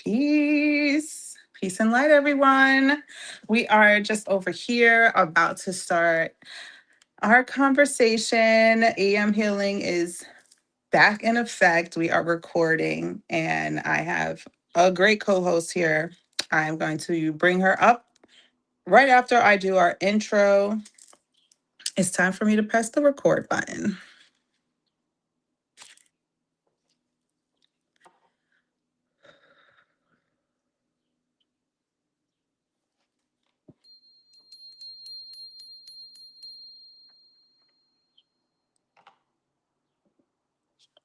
Peace. Peace and light, everyone. We are just over here about to start our conversation. AM Healing is back in effect. We are recording, and I have a great co host here. I'm going to bring her up right after I do our intro. It's time for me to press the record button.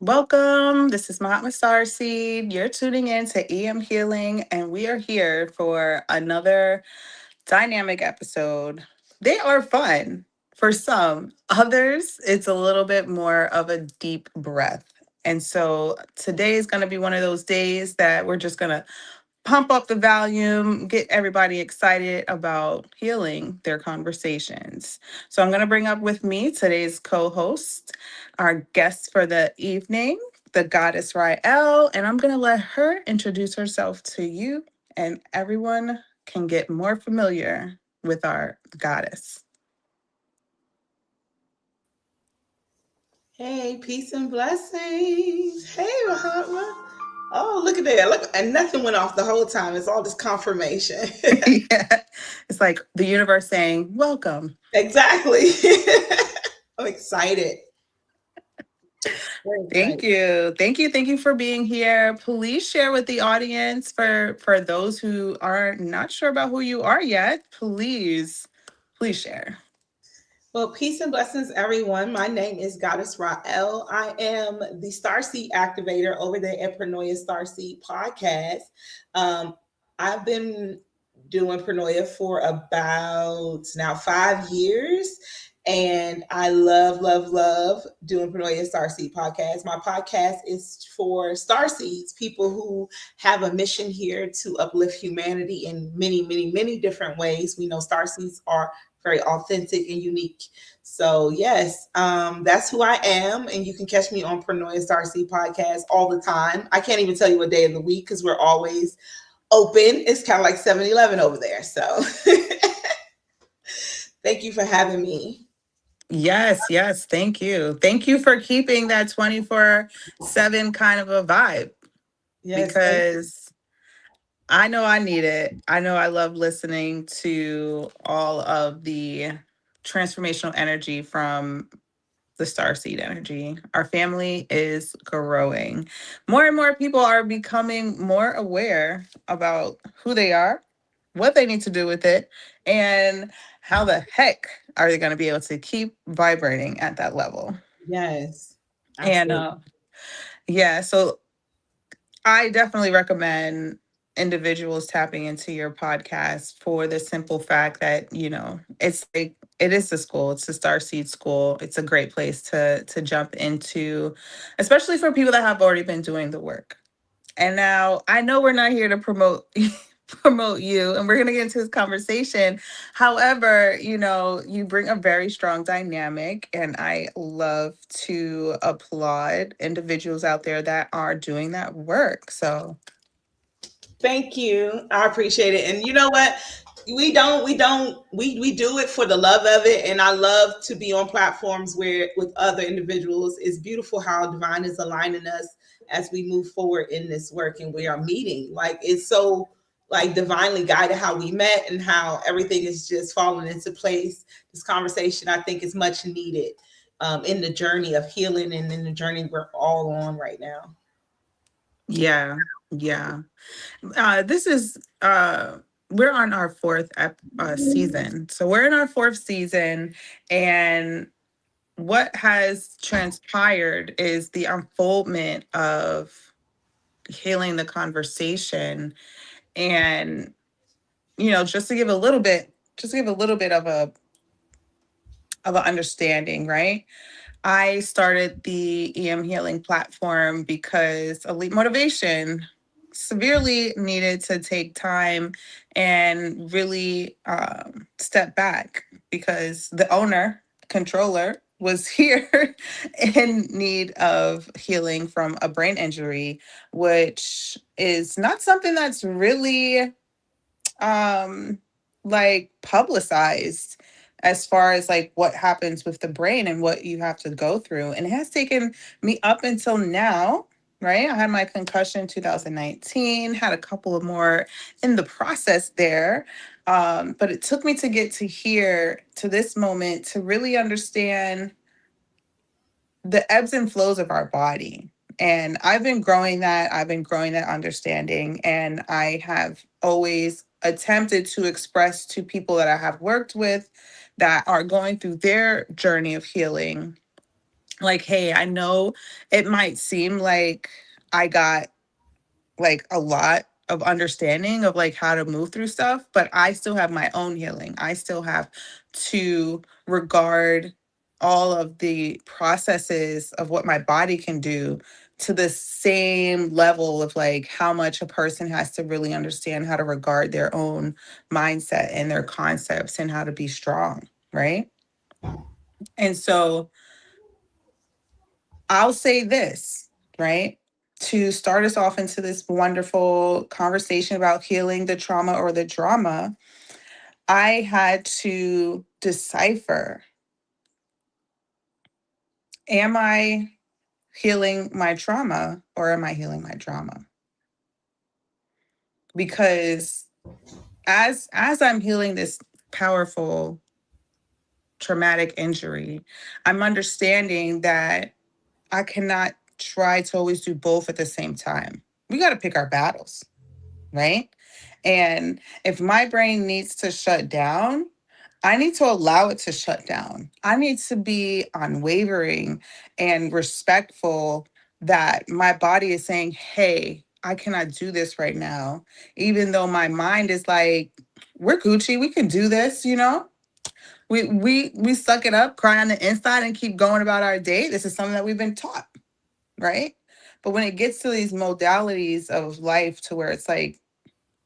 Welcome. This is Mahatma Starseed. You're tuning in to EM Healing, and we are here for another dynamic episode. They are fun for some, others, it's a little bit more of a deep breath. And so today is going to be one of those days that we're just going to pump up the volume, get everybody excited about healing their conversations. So I'm going to bring up with me today's co-host, our guest for the evening, the goddess Rael, and I'm going to let her introduce herself to you, and everyone can get more familiar with our goddess. Hey, peace and blessings. Hey, Mahatma. Oh, look at that. Look, and nothing went off the whole time. It's all this confirmation. Yeah. It's like the universe saying, welcome. Exactly. I'm excited. Very Thank excited. you. Thank you. Thank you for being here. Please share with the audience for those who are not sure about who you are yet. Please share. Well, peace and blessings, everyone. My name is Goddess Rael. I am the Starseed Activator over there at Pronoia Starseed Podcast. Um, I've been doing Pronoia for about now 5 years. And I love doing Pronoia Starseed Podcast. My podcast is for Starseeds, people who have a mission here to uplift humanity in many different ways. We know Starseeds are very authentic and unique. So yes, that's who I am, and you can catch me on Pronoia Starseed Podcast all the time. I can't even tell you what day of the week because we're always open. It's kind of like 7-Eleven over there. So thank you for having me. Yes. Thank you. Thank you for keeping that 24/7 kind of a vibe, Yes, thank you. because I know I need it. I know I love listening to all of the transformational energy from the Starseed energy. Our family is growing. More and more people are becoming more aware about who they are, what they need to do with it, and how the heck are they going to be able to keep vibrating at that level. Yes, And absolutely. yeah, so I definitely recommend individuals tapping into your podcast for the simple fact that, it's like it is the school, it's the Starseed School. It's a great place to jump into, especially for people that have already been doing the work. And now I know we're not here to promote promote you, and we're going to get into this conversation. However, you bring a very strong dynamic, and I love to applaud individuals out there that are doing that work. So, Thank you. I appreciate it. And you know what? We do it for the love of it. And I love to be on platforms where with other individuals. It's beautiful how divine is aligning us as we move forward in this work and we are meeting. Like it's so like divinely guided how we met and how everything is just falling into place. This conversation I think is much needed in the journey of healing and in the journey we're all on right now. yeah, yeah. This is we're on our season. So we're in our fourth season, and what has transpired is the unfoldment of healing the conversation. And just to give a little bit of a an understanding, right? I started the EM Healing platform because Elite Motivation severely needed to take time and really step back, because the owner, controller, was here in need of healing from a brain injury, which is not something that's really um like publicized as far as like what happens with the brain and what you have to go through. And it has taken me up until now, right? I had my concussion in 2019, had a couple of more in the process there. But it took me to get to here, to this moment, to really understand the ebbs and flows of our body. And I've been growing that understanding. And I have always attempted to express to people that I have worked with that are going through their journey of healing, like, hey, I know it might seem like I got like a lot of understanding of like how to move through stuff, but I still have my own healing. I still have to regard all of the processes of what my body can do to the same level of like how much a person has to really understand how to regard their own mindset and their concepts and how to be strong, right? And so I'll say this, right? To start us off into this wonderful conversation about healing the trauma or the drama, I had to decipher, am I healing my trauma or am I healing my drama? Because as I'm healing this powerful traumatic injury, I'm understanding that I cannot try to always do both at the same time. We got to pick our battles, right? And if my brain needs to shut down, I need to allow it to shut down. I need to be unwavering and respectful that my body is saying, hey, I cannot do this right now. Even though my mind is like, we're Gucci, we can do this, you know? We suck it up, cry on the inside, and keep going about our day. This is something that we've been taught, right? But when it gets to these modalities of life to where it's like,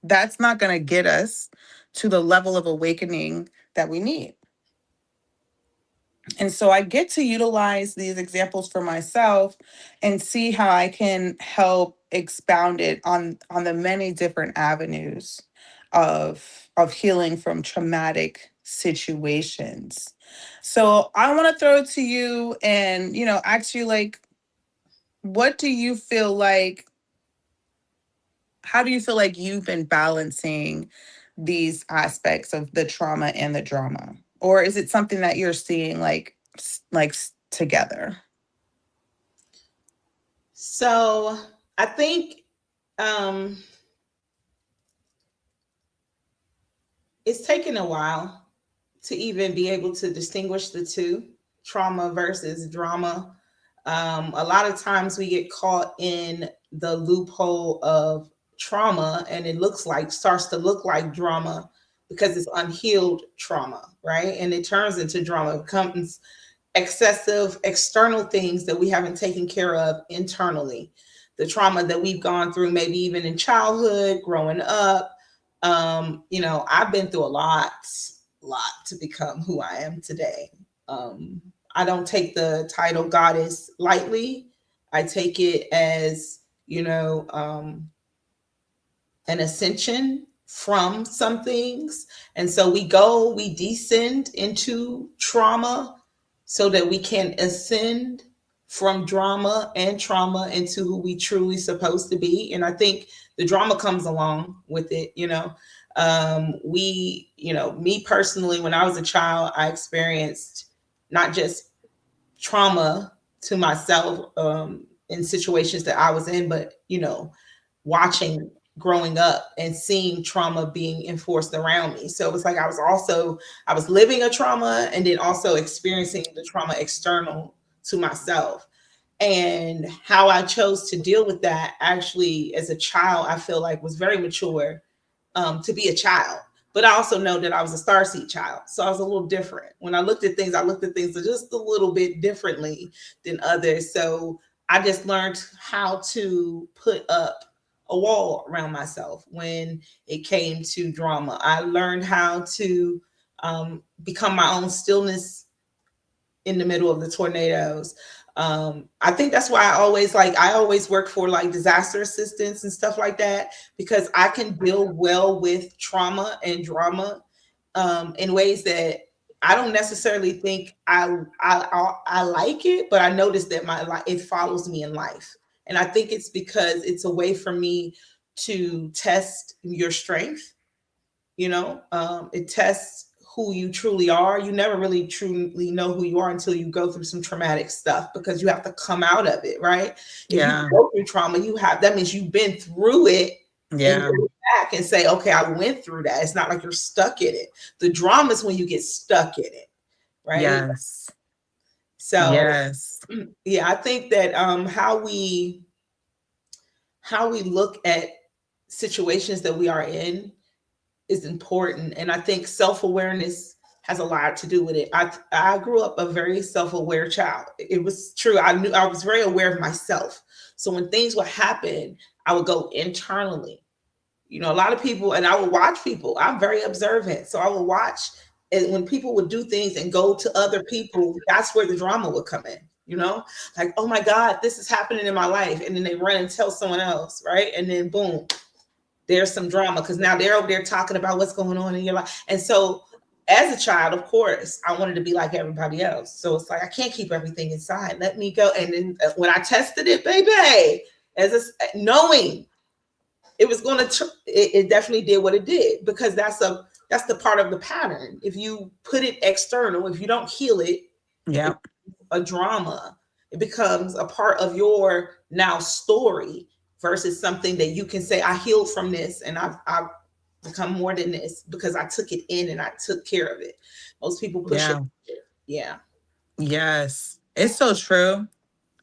that's not going to get us to the level of awakening that we need. And so I get to utilize these examples for myself and see how I can help expound it on the many different avenues of healing from traumatic situations. So I want to throw it to you and, you know, ask you like, what do you feel like, how do you feel like you've been balancing these aspects of the trauma and the drama? Or is it something that you're seeing like together? So I think um, it's taken a while to even be able to distinguish the two, trauma versus drama. A lot of times we get caught in the loophole of trauma and it starts to look like drama because it's unhealed trauma, right? And it turns into drama. It becomes excessive external things that we haven't taken care of internally. The trauma that we've gone through, maybe even in childhood, growing up. I've been through lot to become who I am today. Um, I don't take the title goddess lightly. I take it as, an ascension from some things. And so we descend into trauma so that we can ascend from drama and trauma into who we truly supposed to be. And I think the drama comes along with it, me personally, when I was a child, I experienced not just trauma to myself in situations that I was in, but, watching growing up and seeing trauma being enforced around me. So it was like I was living a trauma and then also experiencing the trauma external to myself. And how I chose to deal with that actually as a child, I feel like was very mature to be a child. But I also know that I was a starseed child. So I was a little different. When I looked at things just a little bit differently than others. So I just learned how to put up a wall around myself when it came to drama. I learned how to become my own stillness in the middle of the tornadoes. I think that's why I always work for like disaster assistance and stuff like that, because I can deal well with trauma and drama in ways that I don't necessarily think I like it, but I notice that my life, it follows me in life, and I think it's because it's a way for me to test your strength. It tests who you truly are. You never really truly know who you are until you go through some traumatic stuff, because you have to come out of it, right? If you Yeah. go through trauma, that means you've been through it, and Yeah. you look back and say, okay, I went through that. It's not like you're stuck in it. The drama is when you get stuck in it, right? Yes. So Yes. yeah, I think that how we look at situations that we are in is important, and I think self-awareness has a lot to do with it. I grew up a very self-aware child. It was true. I was very aware of myself. So when things would happen, I would go internally. A lot of people, and I would watch people. I'm very observant, so I would watch, and when people would do things and go to other people, that's where the drama would come in. Like, oh my God, this is happening in my life, and then they run and tell someone else, right? And then boom, there's some drama, because now they're over there talking about what's going on in your life. And so as a child, of course, I wanted to be like everybody else. So it's like, I can't keep everything inside. Let me go. And then when I tested it, baby, knowing it was going to, it definitely did what it did, because that's the part of the pattern. If you put it external, if you don't heal it, Yeah. a drama, it becomes a part of your now story, versus something that you can say, I healed from this, and I've become more than this because I took it in and I took care of it. Most people push it. Yeah. Yeah. Yes. It's so true.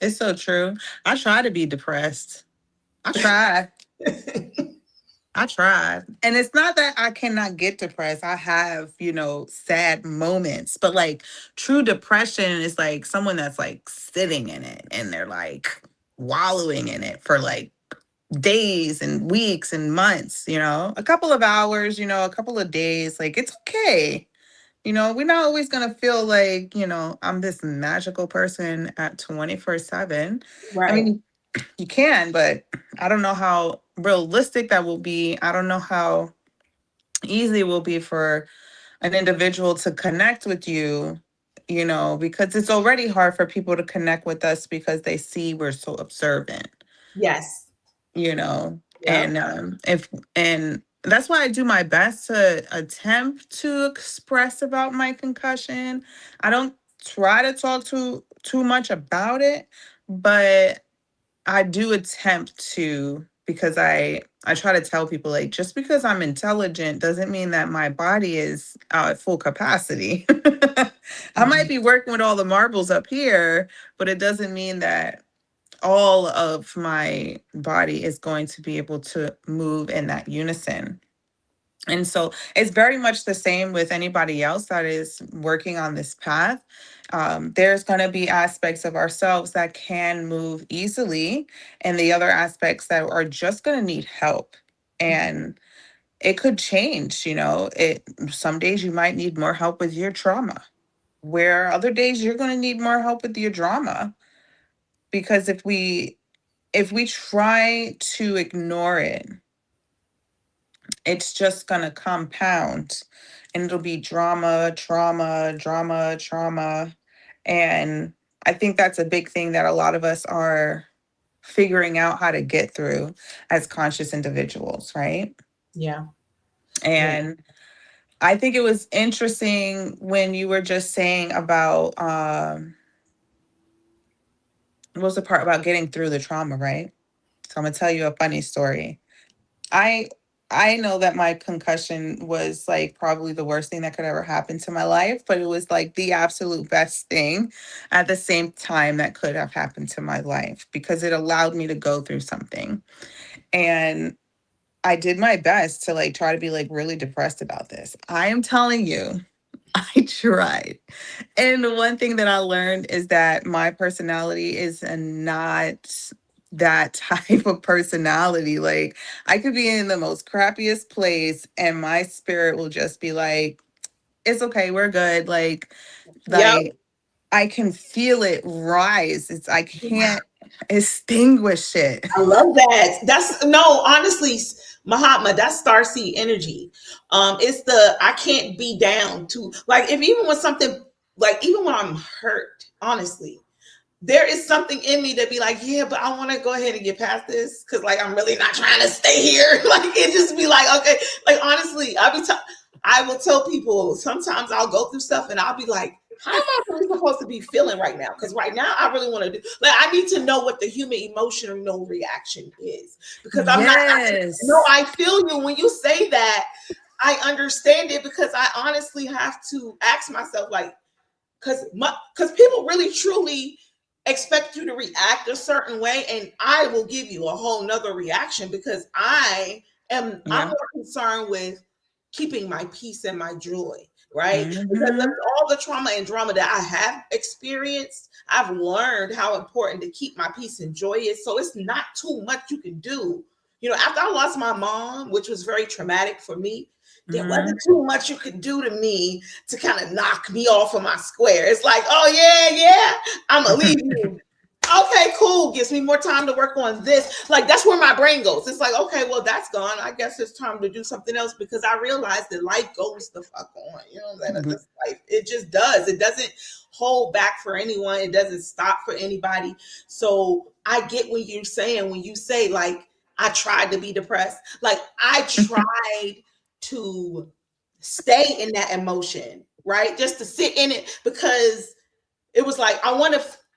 It's so true. I try to be depressed. I try. I tried. And it's not that I cannot get depressed. I have, sad moments, but like true depression is like someone that's like sitting in it and they're like wallowing in it for like days and weeks and months, a couple of hours, a couple of days. Like it's okay. We're not always going to feel like, I'm this magical person at 24/7. I Right. mean, you can, but I don't know how realistic that will be. I don't know how easy it will be for an individual to connect with you, because it's already hard for people to connect with us because they see we're so observant, Yes. you know, Yeah. and if and that's why I do my best to attempt to express about my concussion. I don't try to talk too much about it, but I do attempt to, because I try to tell people, like, just because I'm intelligent doesn't mean that my body is at full capacity. I might be working with all the marbles up here, but it doesn't mean that all of my body is going to be able to move in that unison. And so it's very much the same with anybody else that is working on this path. There's going to be aspects of ourselves that can move easily, and the other aspects that are just going to need help. And it could change, some days you might need more help with your trauma, where other days you're going to need more help with your drama. Because if we try to ignore it, it's just going to compound, and it'll be drama, trauma, drama, trauma. And I think that's a big thing that a lot of us are figuring out how to get through as conscious individuals, right? Yeah. Yeah. And I think it was interesting when you were just saying about what was the part about getting through the trauma, right? So I'm gonna tell you a funny story. I I know that my concussion was like probably the worst thing that could ever happen to my life, but it was like the absolute best thing at the same time that could have happened to my life, because it allowed me to go through something. And I did my best to like try to be like really depressed about this. I am telling you, I tried. And the one thing that I learned is that my personality is not that type of personality. Like, I could be in the most crappiest place and my spirit will just be like, it's okay, we're good. Like, Yep. like I can feel it rise. I can't extinguish it. I love that. That's no, honestly, Mahatma, that's starseed energy. It's the I can't be down to like if even when something like even when I'm hurt, honestly, there is something in me that be like, yeah, but I want to go ahead and get past this because like I'm really not trying to stay here. Like it just be like, okay, like honestly, I will tell people sometimes I'll go through stuff and I'll be like, how am I really supposed to be feeling right now? Because right now I really want to do like I need to know what the human emotional reaction is because I'm not. No, I feel you when you say that. I understand it because I honestly have to ask myself like, because people really truly expect you to react a certain way, and I will give you a whole nother reaction because I'm more concerned with keeping my peace and my joy, right? Because of all the trauma and drama that I have experienced, I've learned how important to keep my peace and joy is. So it's not too much you can do. You know, after I lost my mom, which was very traumatic for me, there wasn't too much you could do to me to kind of knock me off of my square. It's like, oh yeah, I'm gonna leave you. Okay, cool. Gives me more time to work on this. Like that's where my brain goes. It's like, okay, well that's gone. I guess it's time to do something else because I realized that life goes the fuck on. You know what I'm saying? It's like, it just does. It doesn't hold back for anyone. It doesn't stop for anybody. So I get what you're saying when you say like I tried to be depressed. Like I tried to stay in that emotion, right? Just to sit in it because it was like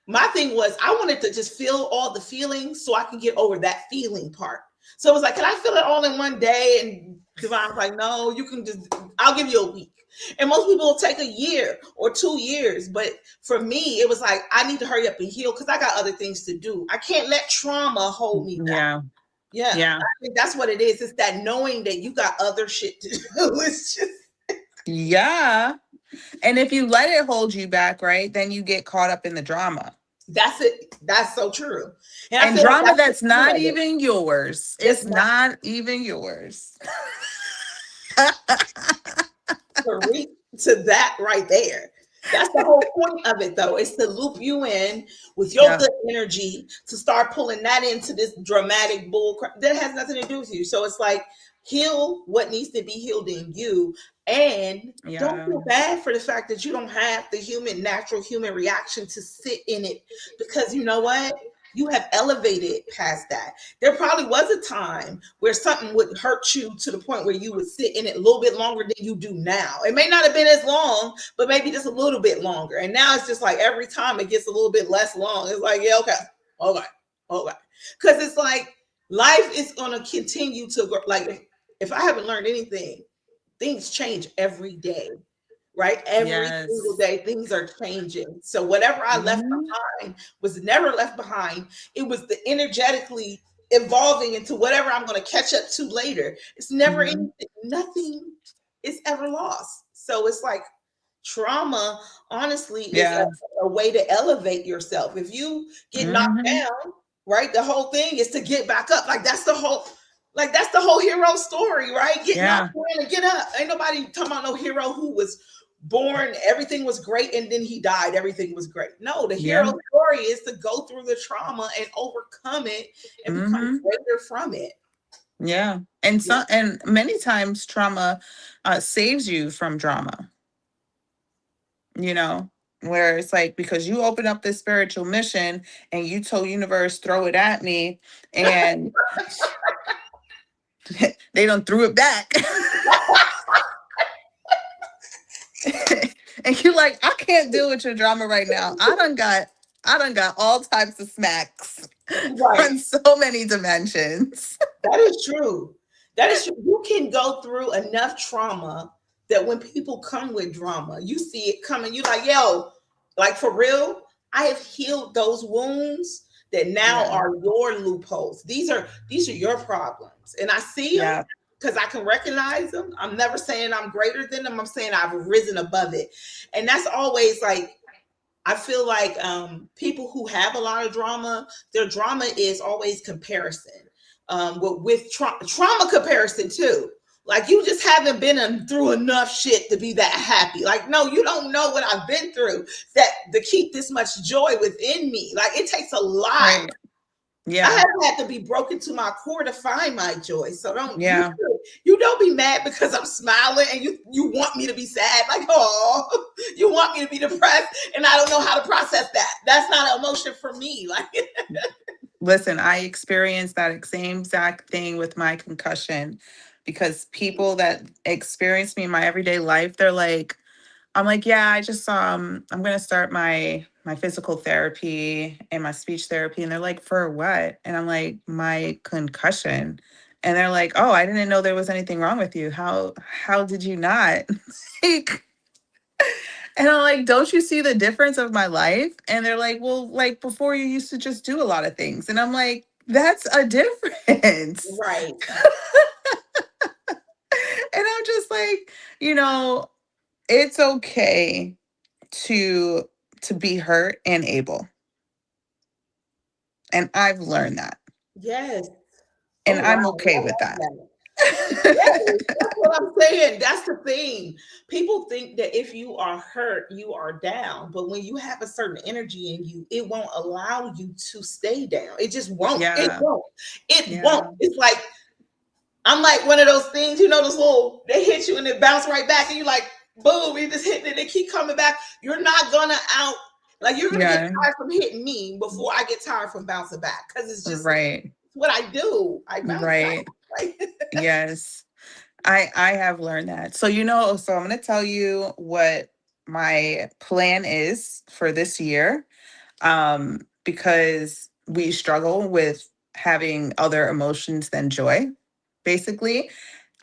my thing was I wanted to just feel all the feelings so I can get over that feeling part. So it was like, can I feel it all in one day? And Divine was like, no, you can I'll give you a week. And most people will take a year or 2 years. But for me, it was like, I need to hurry up and heal because I got other things to do. I can't let trauma hold me back. Yeah. I think that's what it is. It's that knowing that you got other shit to do. It's just. Yeah. And if you let it hold you back, right, then you get caught up in the drama. That's it. That's so true. And drama like that's not even yours. It's not even yours. To that right there. That's the whole point of it, though. It's to loop you in with your good energy to start pulling that into this dramatic bull crap that has nothing to do with you. So it's like heal what needs to be healed in you, and don't feel bad for the fact that you don't have the natural human reaction to sit in it because you know what? You have elevated past that. There probably was a time where something would hurt you to the point where you would sit in it a little bit longer than you do now. It may not have been as long, but maybe just a little bit longer. And now it's just like every time it gets a little bit less long. It's like, yeah, okay. Because it's like life is going to continue to grow. Like if I haven't learned anything, things change every day. Right? Every single day, things are changing. So whatever I left behind was never left behind. It was the energetically evolving into whatever I'm going to catch up to later. It's never anything, nothing is ever lost. So it's like trauma, honestly, is a way to elevate yourself. If you get knocked down, right? The whole thing is to get back up. Like that's the whole hero story, right? Get knocked down and get up. Ain't nobody talking about no hero who was born, everything was great, and then he died, everything was great. No, the hero story is to go through the trauma and overcome it and become greater from it. Yeah. And many times trauma saves you from drama. You know, where it's like because you open up this spiritual mission and you told universe throw it at me and they don't threw it back. And you're like, I can't deal with your drama right now. I done got all types of smacks on so many dimensions. That is true. That is true. You can go through enough trauma that when people come with drama, you see it coming. You're like, yo, like for real, I have healed those wounds that now are your loopholes. These are your problems. And I see them. Because I can recognize them. I'm never saying I'm greater than them. I'm saying I've risen above it. And that's always like, I feel like people who have a lot of drama, their drama is always comparison with trauma comparison too. Like you just haven't been through enough shit to be that happy. Like, no, you don't know what I've been through that to keep this much joy within me. Like it takes a lot. Right. I Yeah. haven't had to be broken to my core to find my joy. So Yeah. you don't be mad because I'm smiling and you want me to be sad. Like, oh, you want me to be depressed and I don't know how to process that. That's not an emotion for me. Like Listen, I experienced that same exact thing with my concussion because people that experience me in my everyday life, they're like, I'm like, yeah, I'm gonna start my physical therapy and my speech therapy. And they're like, for what? And I'm like, my concussion. And they're like, oh, I didn't know there was anything wrong with you. How did you not? Like, and I'm like, don't you see the difference of my life? And they're like, well, like before you used to just do a lot of things. And I'm like, that's a difference. right. And I'm just like, you know, it's okay to be hurt and able. And I've learned that. Yes. And Oh I'm wow. okay I with love that. that. Yes, that's what I'm saying. That's the thing. People think that if you are hurt, you are down. But when you have a certain energy in you, it won't allow you to stay down. It just won't. It Yeah. won't. It won't. Yeah. It's like I'm like one of those things, you know, those little they hit you and it bounce right back, and you like, boom, you just hit it, they keep coming back. You're not gonna out like you're gonna get Yeah. tired from hitting me before I get tired from bouncing back. Cause it's just Right. what I do. I bounce back. Right. Like Yes. I have learned that. So so I'm going to tell you what my plan is for this year, because we struggle with having other emotions than joy, basically.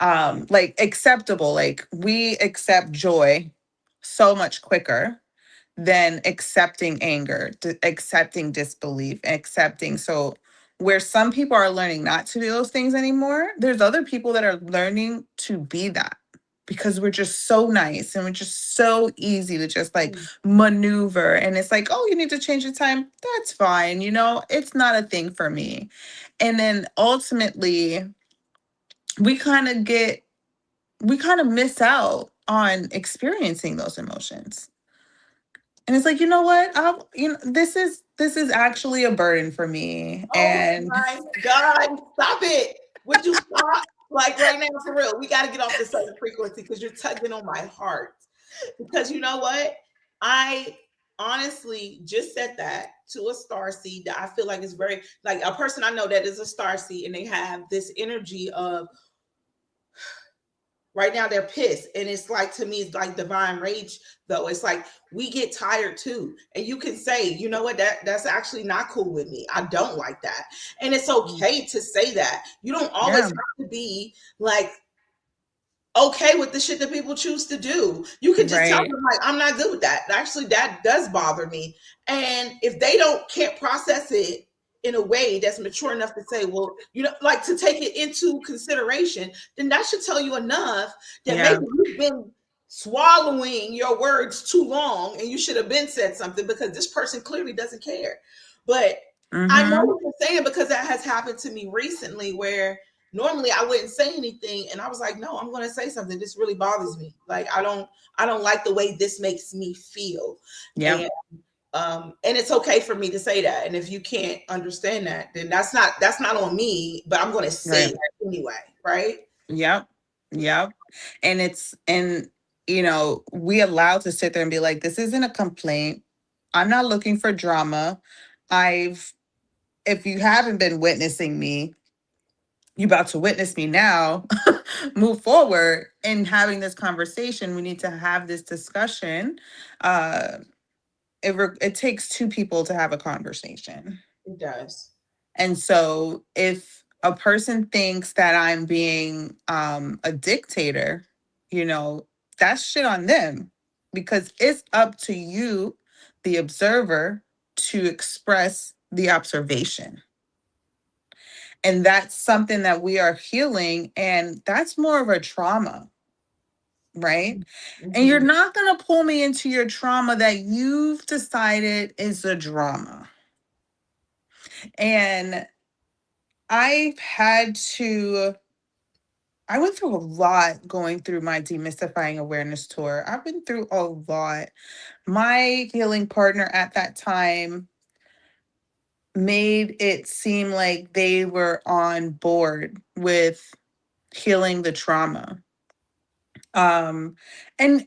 Like acceptable, like we accept joy so much quicker than accepting anger, accepting disbelief, accepting. So, where some people are learning not to do those things anymore, there's other people that are learning to be that because we're just so nice and we're just so easy to just like maneuver. And it's like, oh, you need to change the time. That's fine. It's not a thing for me. And then ultimately, we kind of get, we kind of miss out on experiencing those emotions. And it's like, you know what? This is actually a burden for me. oh And my God, stop it. Would you stop? Like right now, for real, we got to get off this certain frequency because you're tugging on my heart. Because you know what? I honestly just said that to a star seed that I feel like is very, like a person I know that is a star seed and they have this energy of, right now they're pissed, and it's like, to me it's like divine rage. Though it's like we get tired too, and you can say, you know what, that's actually not cool with me, I don't like that. And it's okay to say that. You don't always yeah, have to be like okay with the shit that people choose to do. You can just tell right. them like, I'm not good with that, actually that does bother me. And if they can't process it in a way that's mature enough to say, well, like to take it into consideration, then that should tell you enough that maybe Yeah. you've been swallowing your words too long and you should have been said something, because this person clearly doesn't care. But I know Mm-hmm. what you're saying, because that has happened to me recently where normally I wouldn't say anything, and I was like, no, I'm going to say something. This really bothers me. Like I don't like the way this makes me feel. Yep. And and it's okay for me to say that. And if you can't understand that, then that's not on me, but I'm going to say Right. it anyway, right? Yep. Yep. And we allowed to sit there and be like, this isn't a complaint. I'm not looking for drama. I've If you haven't been witnessing me, you about to witness me now. Move forward in having this conversation. We need to have this discussion. uh it takes two people to have a conversation. It does. And so if a person thinks that I'm being a dictator, you know that's shit on them, because it's up to you, the observer, to express the observation. And that's something that we are healing, and that's more of a trauma, right? And you're Mhm. not going to pull me into your trauma that you've decided is a drama. And I've had to I went through a lot going through my demystifying awareness tour. I've been through a lot. My healing partner at that time made it seem like they were on board with healing the trauma. Um and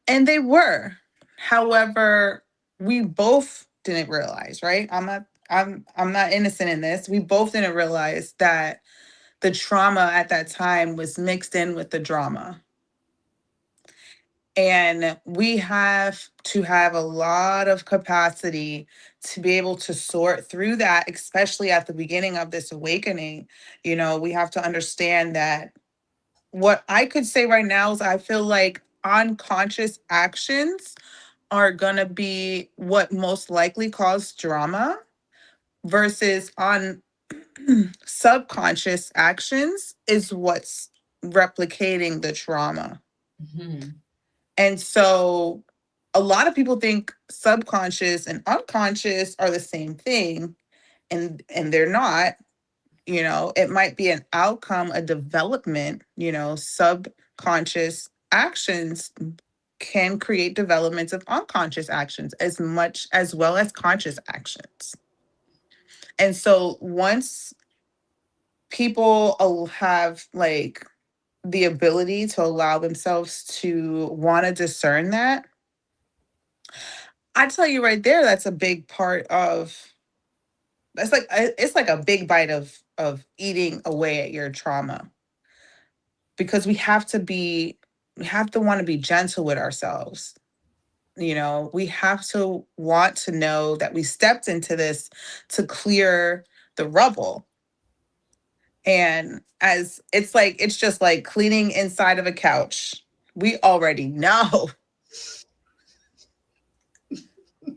they were. However, we both didn't realize, right? I'm not innocent in this. We both didn't realize that the trauma at that time was mixed in with the drama. And we have to have a lot of capacity to be able to sort through that, especially at the beginning of this awakening. You know, we have to understand that what I could say right now is I feel like unconscious actions are going to be what most likely cause drama versus on subconscious actions is what's replicating the trauma. Mm-hmm. And so a lot of people think subconscious and unconscious are the same thing, and they're not. You know, it might be an outcome, a development. You know, subconscious actions can create developments of unconscious actions as much as well as conscious actions. And so once people have like the ability to allow themselves to want to discern that, I tell you right there, that's a big part of that's like it's like a big bite of eating away at your trauma, because we have to want to be gentle with ourselves. You know, we have to want to know that we stepped into this to clear the rubble. And as it's like, it's just like cleaning inside of a couch. We already know.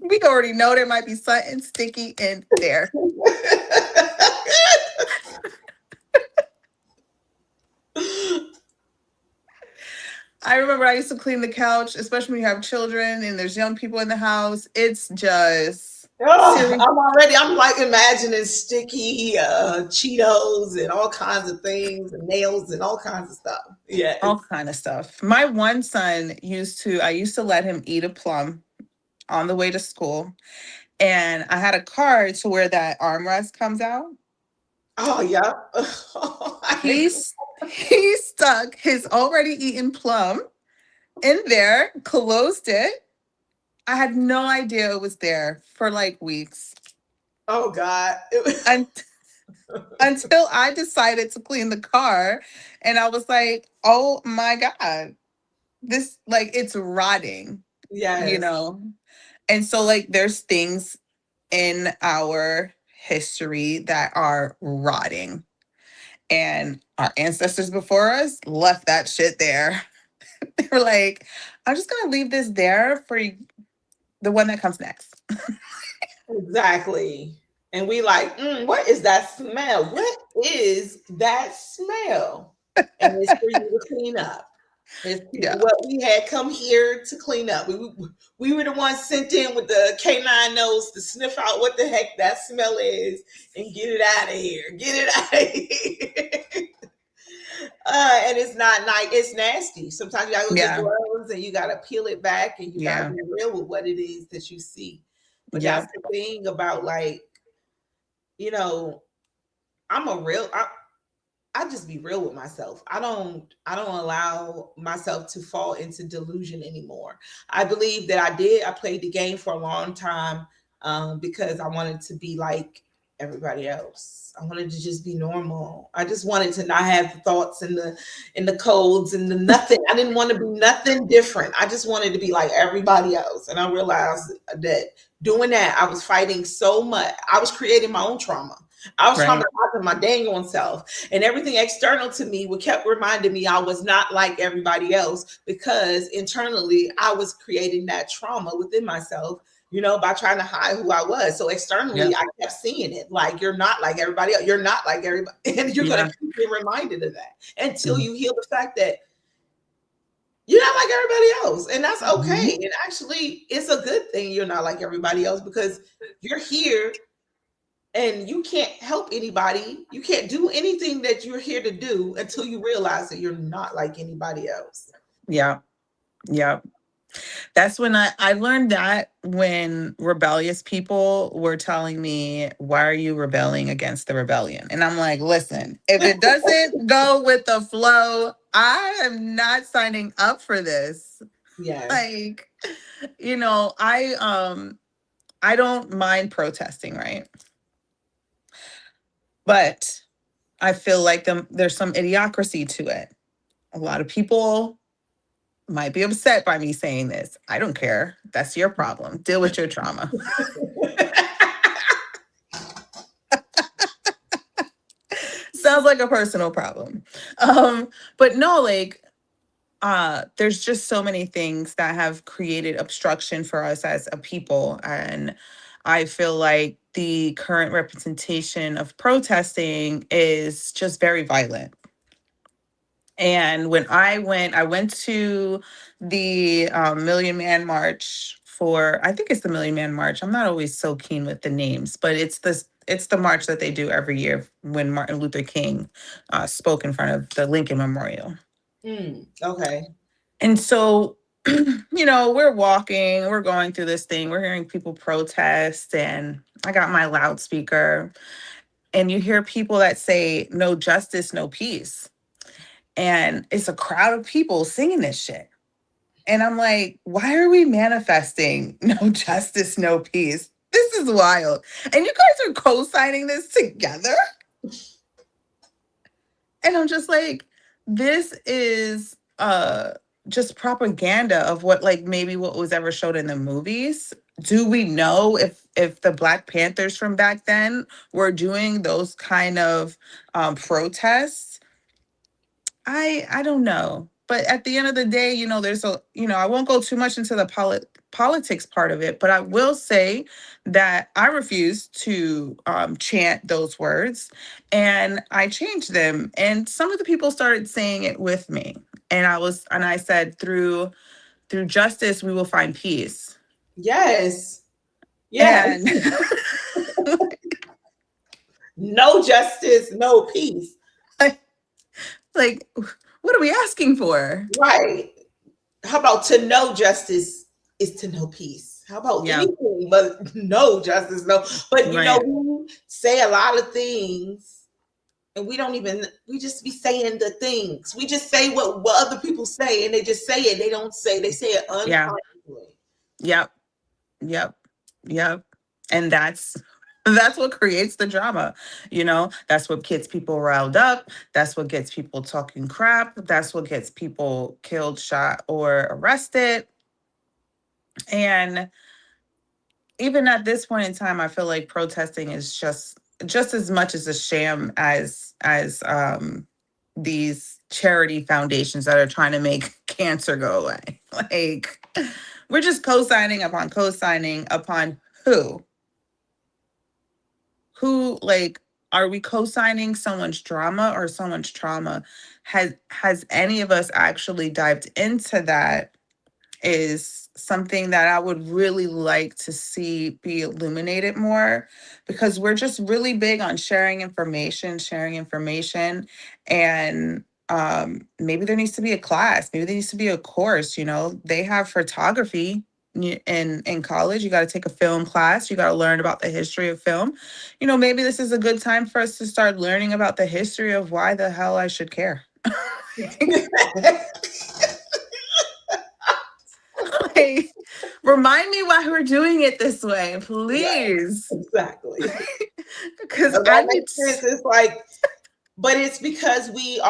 We already know there might be something sticky in there. I remember I used to clean the couch, especially when you have children and there's young people in the house. It's just Oh, silly. I'm like imagining sticky Cheetos and all kinds of things and nails and all kinds of stuff. Yeah. All kind of stuff. My one son I used to let him eat a plum on the way to school. And I had a card to where that armrest comes out. Oh, yeah. He's he stuck his already eaten plum in there, closed it. I had no idea it was there for like weeks. Oh, God. And until I decided to clean the car, and I was like, "Oh my god. This like it's rotting." You Yes. know. And so like there's things in our history that are rotting. And our ancestors before us left that shit there. They were like, I'm just gonna leave this there for the one that comes next. Exactly. And we like, what is that smell? What is that smell? And it's for you to clean up. It's Yeah. what we had come here to clean up. We were the ones sent in with the canine nose to sniff out what the heck that smell is and get it out of here. Get it out of here. And it's not nice. It's nasty. Sometimes you gotta go get Yeah. gloves and you gotta peel it back and you gotta Yeah. be real with what it is that you see. But that's Yep. the thing about like, you know, I'm a real I just be real with myself. I don't allow myself to fall into delusion anymore. I believe that I played the game for a long time because I wanted to be like everybody else. I wanted to just be normal. I just wanted to not have the thoughts and the codes and the nothing. I didn't want to be nothing different. I just wanted to be like everybody else. And I realized that doing that, I was fighting so much. I was creating my own trauma. I was Right. traumatizing my dang on self, and everything external to me would kept reminding me I was not like everybody else because internally I was creating that trauma within myself, by trying to hide who I was. So externally, Yep. I kept seeing it like you're not like everybody else. You're not like everybody, and you're gonna Yeah. keep being reminded of that until Mhm. you heal the fact that you're not like everybody else, and that's Mhm. okay. And actually, it's a good thing you're not like everybody else because you're here and you can't help anybody. You can't do anything that you're here to do until you realize that you're not like anybody else. Yeah. Yeah. That's when I learned that when rebellious people were telling me, why are you rebelling against the rebellion? And I'm like, listen, if it doesn't go with the flow, I am not signing up for this. Yes. Like, I don't mind protesting, right? But I feel like there's some idiocracy to it. A lot of people might be upset by me saying this. I don't care. That's your problem. Deal with your trauma. Sounds like a personal problem. But no, like, there's just so many things that have created obstruction for us as a people. And I feel like the current representation of protesting is just very violent. And when I went to the Million Man March for, I think it's the Million Man March. I'm not always so keen with the names, but it's the march that they do every year when Martin Luther King spoke in front of the Lincoln Memorial. Okay. And so, we're walking, we're going through this thing, we're hearing people protest, and I got my loudspeaker, and you hear people that say, no justice, no peace. And it's a crowd of people singing this shit. And I'm like, why are we manifesting no justice, no peace? This is wild. And you guys are co-signing this together? And I'm just like, this is just propaganda of what, like, maybe what was ever showed in the movies. Do we know if the Black Panthers from back then were doing those kind of protests? I don't know. But at the end of the day, I won't go too much into the politics part of it, but I will say that I refuse to chant those words, and I changed them. And some of the people started saying it with me. And I said, through justice, we will find peace. Yes. Yes. And no justice, no peace. like, what are we asking for? Right. How about to know justice is to know peace? How about anything but no justice, no? But we say a lot of things and we just be saying the things. We just say what other people say, and they just say it. They say it unconsciously. Yep. And that's what creates the drama. That's what gets people riled up. That's what gets people talking crap. That's what gets people killed, shot, or arrested. And even at this point in time, I feel like protesting is just as much as a sham as these charity foundations that are trying to make cancer go away. Like, we're just co-signing upon who? Like, are we co-signing someone's drama or someone's trauma? Has any of us actually dived into that? Is something that I would really like to see be illuminated more, because we're just really big on sharing information. And maybe there needs to be a class, maybe there needs to be a course. They have photography in college. You got to take a film class, you got to learn about the history of film. Maybe this is a good time for us to start learning about the history of why the hell I should care. Like, remind me why we're doing it this way, please. Yes, exactly. Because that makes sense. It's like, but it's because we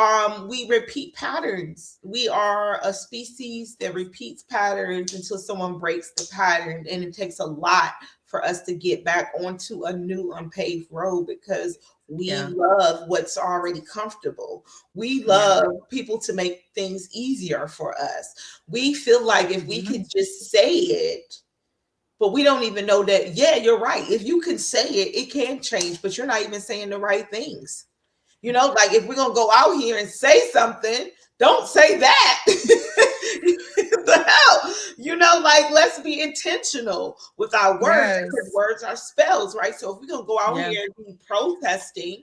repeat patterns. We are a species that repeats patterns until someone breaks the pattern, and it takes a lot for us to get back onto a new unpaved road, because we love what's already comfortable. We love people to make things easier for us. We feel like if we could just say it, but we don't even know that, you're right. If you can say it, it can change, but you're not even saying the right things. Like, if we're going to go out here and say something, don't say that. the hell? Like, let's be intentional with our words, because Yes. words are spells, right? So if we're gonna go out Yeah. here and be protesting,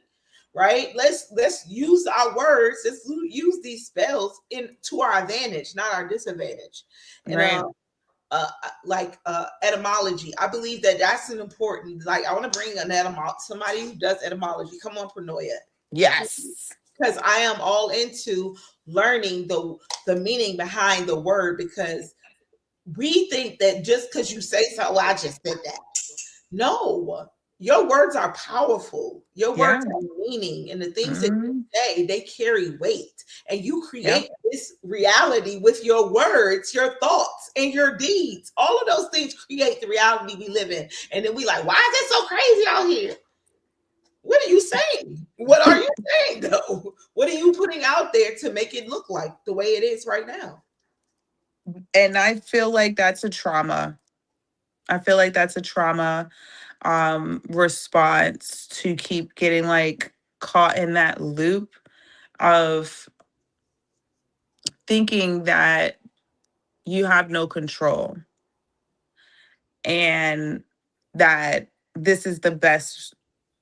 right? Let's use our words. Let's use these spells in to our advantage, not our disadvantage. And Right. etymology, I believe that that's an important. Like, I want to bring an somebody who does etymology. Come on, Pranoia, Yes. because I am all into learning the meaning behind the word, because we think that just because you say so, well, I just said that. No, your words are powerful. Your words Yeah. have meaning, and the things that you Mm, say, they carry weight. And you yep. create this reality with your words, your thoughts, and your deeds. All of those things create the reality we live in. And then we like, why is it so crazy out here? What are you saying? What are you saying though? What are you putting out there to make it look like the way it is right now? And I feel like that's a trauma. I feel like that's a trauma response to keep getting like caught in that loop of thinking that you have no control and that this is the best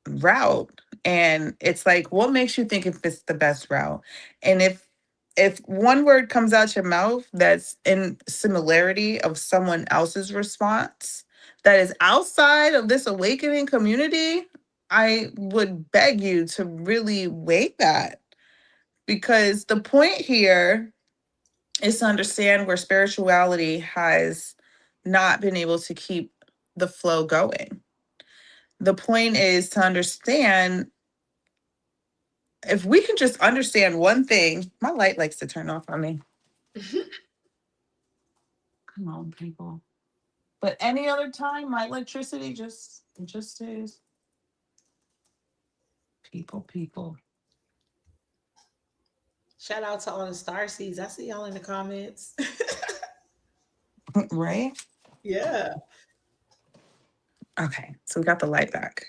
route. And it's like, what makes you think if it's the best route? And if one word comes out your mouth that's in similarity of someone else's response that is outside of this awakening community, I would beg you to really weigh that, because the point here is to understand where spirituality has not been able to keep the flow going. The point is to understand, if we can just understand one thing. My light likes to turn off on me. Come on, people. But any other time, my electricity just stays. People. Shout out to all the star seeds. I see y'all in the comments. Right? Yeah. Okay, so we got the light back.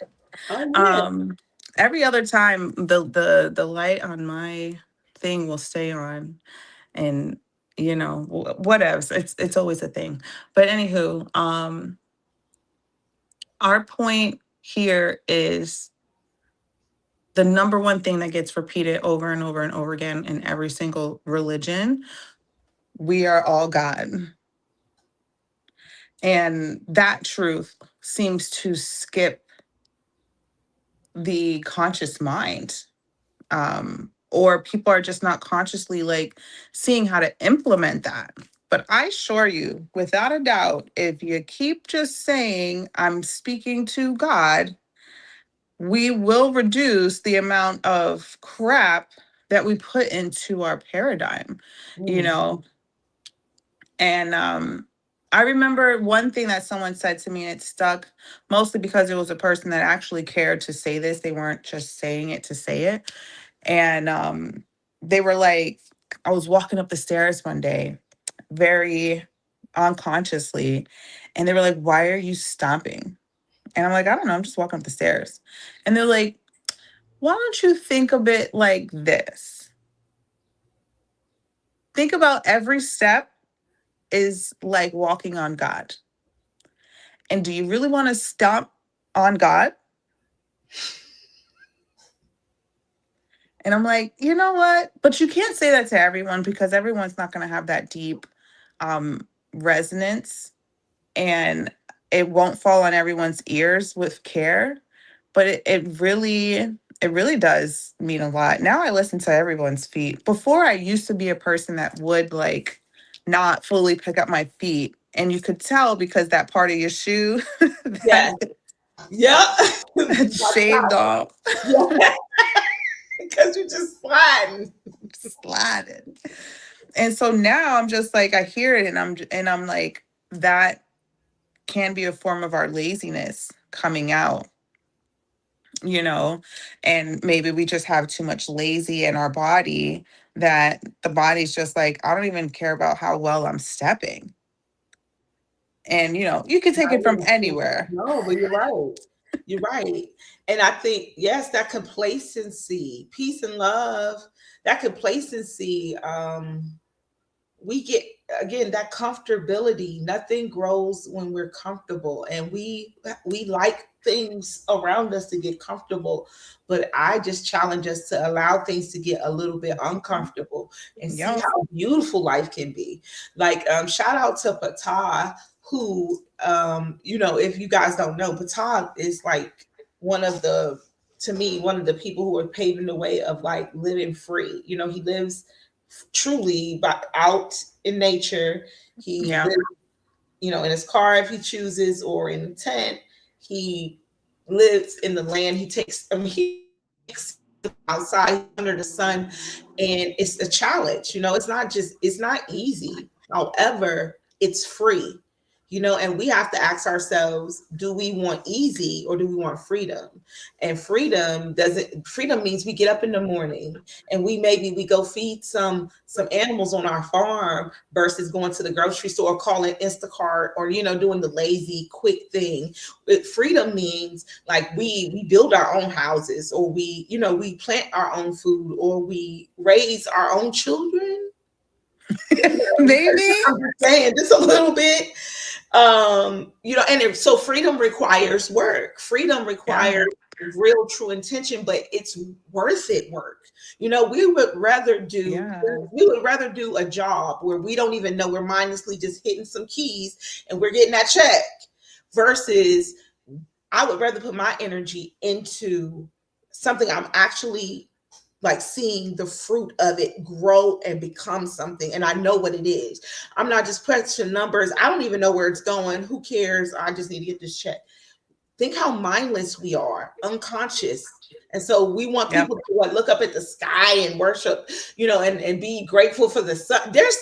Oh yeah. Um, every other time, the light on my thing will stay on, and whatevs. It's always a thing. But anywho, our point here is the number one thing that gets repeated over and over and over again in every single religion: we are all God. And that truth seems to skip the conscious mind. Or people are just not consciously like seeing how to implement that. But I assure you, without a doubt, if you keep just saying, I'm speaking to God, we will reduce the amount of crap that we put into our paradigm, you Mm. know? And I remember one thing that someone said to me, and it stuck, mostly because it was a person that actually cared to say this. They weren't just saying it to say it. And they were like, I was walking up the stairs one day, very unconsciously, and they were like, "Why are you stomping?" And I'm like, "I don't know, I'm just walking up the stairs." And they're like, "Why don't you think of it like this? Think about every step is like walking on God. And do you really want to stomp on God?" And I'm like, you know what? But you can't say that to everyone, because everyone's not going to have that deep resonance, and it won't fall on everyone's ears with care. But it really does mean a lot. Now I listen to everyone's feet. Before, I used to be a person that would like not fully pick up my feet. And you could tell because that part of your shoe Yeah. that Yep. that's shaved off, Yeah. Because you're just sliding. sliding. And so now I'm just like, I hear it, and I'm like, that can be a form of our laziness coming out, you know. And maybe we just have too much lazy in our body, that the body's just like, I don't even care about how well I'm stepping. And you can take it from Right. anywhere. No, but you're right. You're right. And I think, yes, that complacency, peace and love, that complacency, we get, again, that comfortability. Nothing grows when we're comfortable, and we like things around us to get comfortable. But I just challenge us to allow things to get a little bit uncomfortable and see Yep. how beautiful life can be. Like, shout out to Patah, who, if you guys don't know, Patah is like one of the, to me, one of the people who are paving the way of like living free. He lives truly out in nature. He Yeah. lives, in his car if he chooses, or in a tent. He lives in the land. He takes, he takes outside under the sun, and it's a challenge. It's not easy. However, it's free. And we have to ask ourselves, do we want easy or do we want freedom? And freedom means we get up in the morning and we go feed some animals on our farm versus going to the grocery store, calling Instacart, or doing the lazy quick thing. But freedom means like we build our own houses, or we plant our own food, or we raise our own children. Maybe. I'm just saying, just a little bit. So freedom requires work. Freedom Yeah. requires real true intention, but it's worth it work. We would rather do Yeah. a job where we don't even know, we're mindlessly just hitting some keys and we're getting that check, versus I would rather put my energy into something I'm actually like seeing the fruit of it grow and become something, and I know what it is. I'm not just pressing numbers. I don't even know where it's going. Who cares? I just need to get this check. Think how mindless we are, unconscious. And so we want Yep. people to look up at the sky and worship, and be grateful for the sun. There's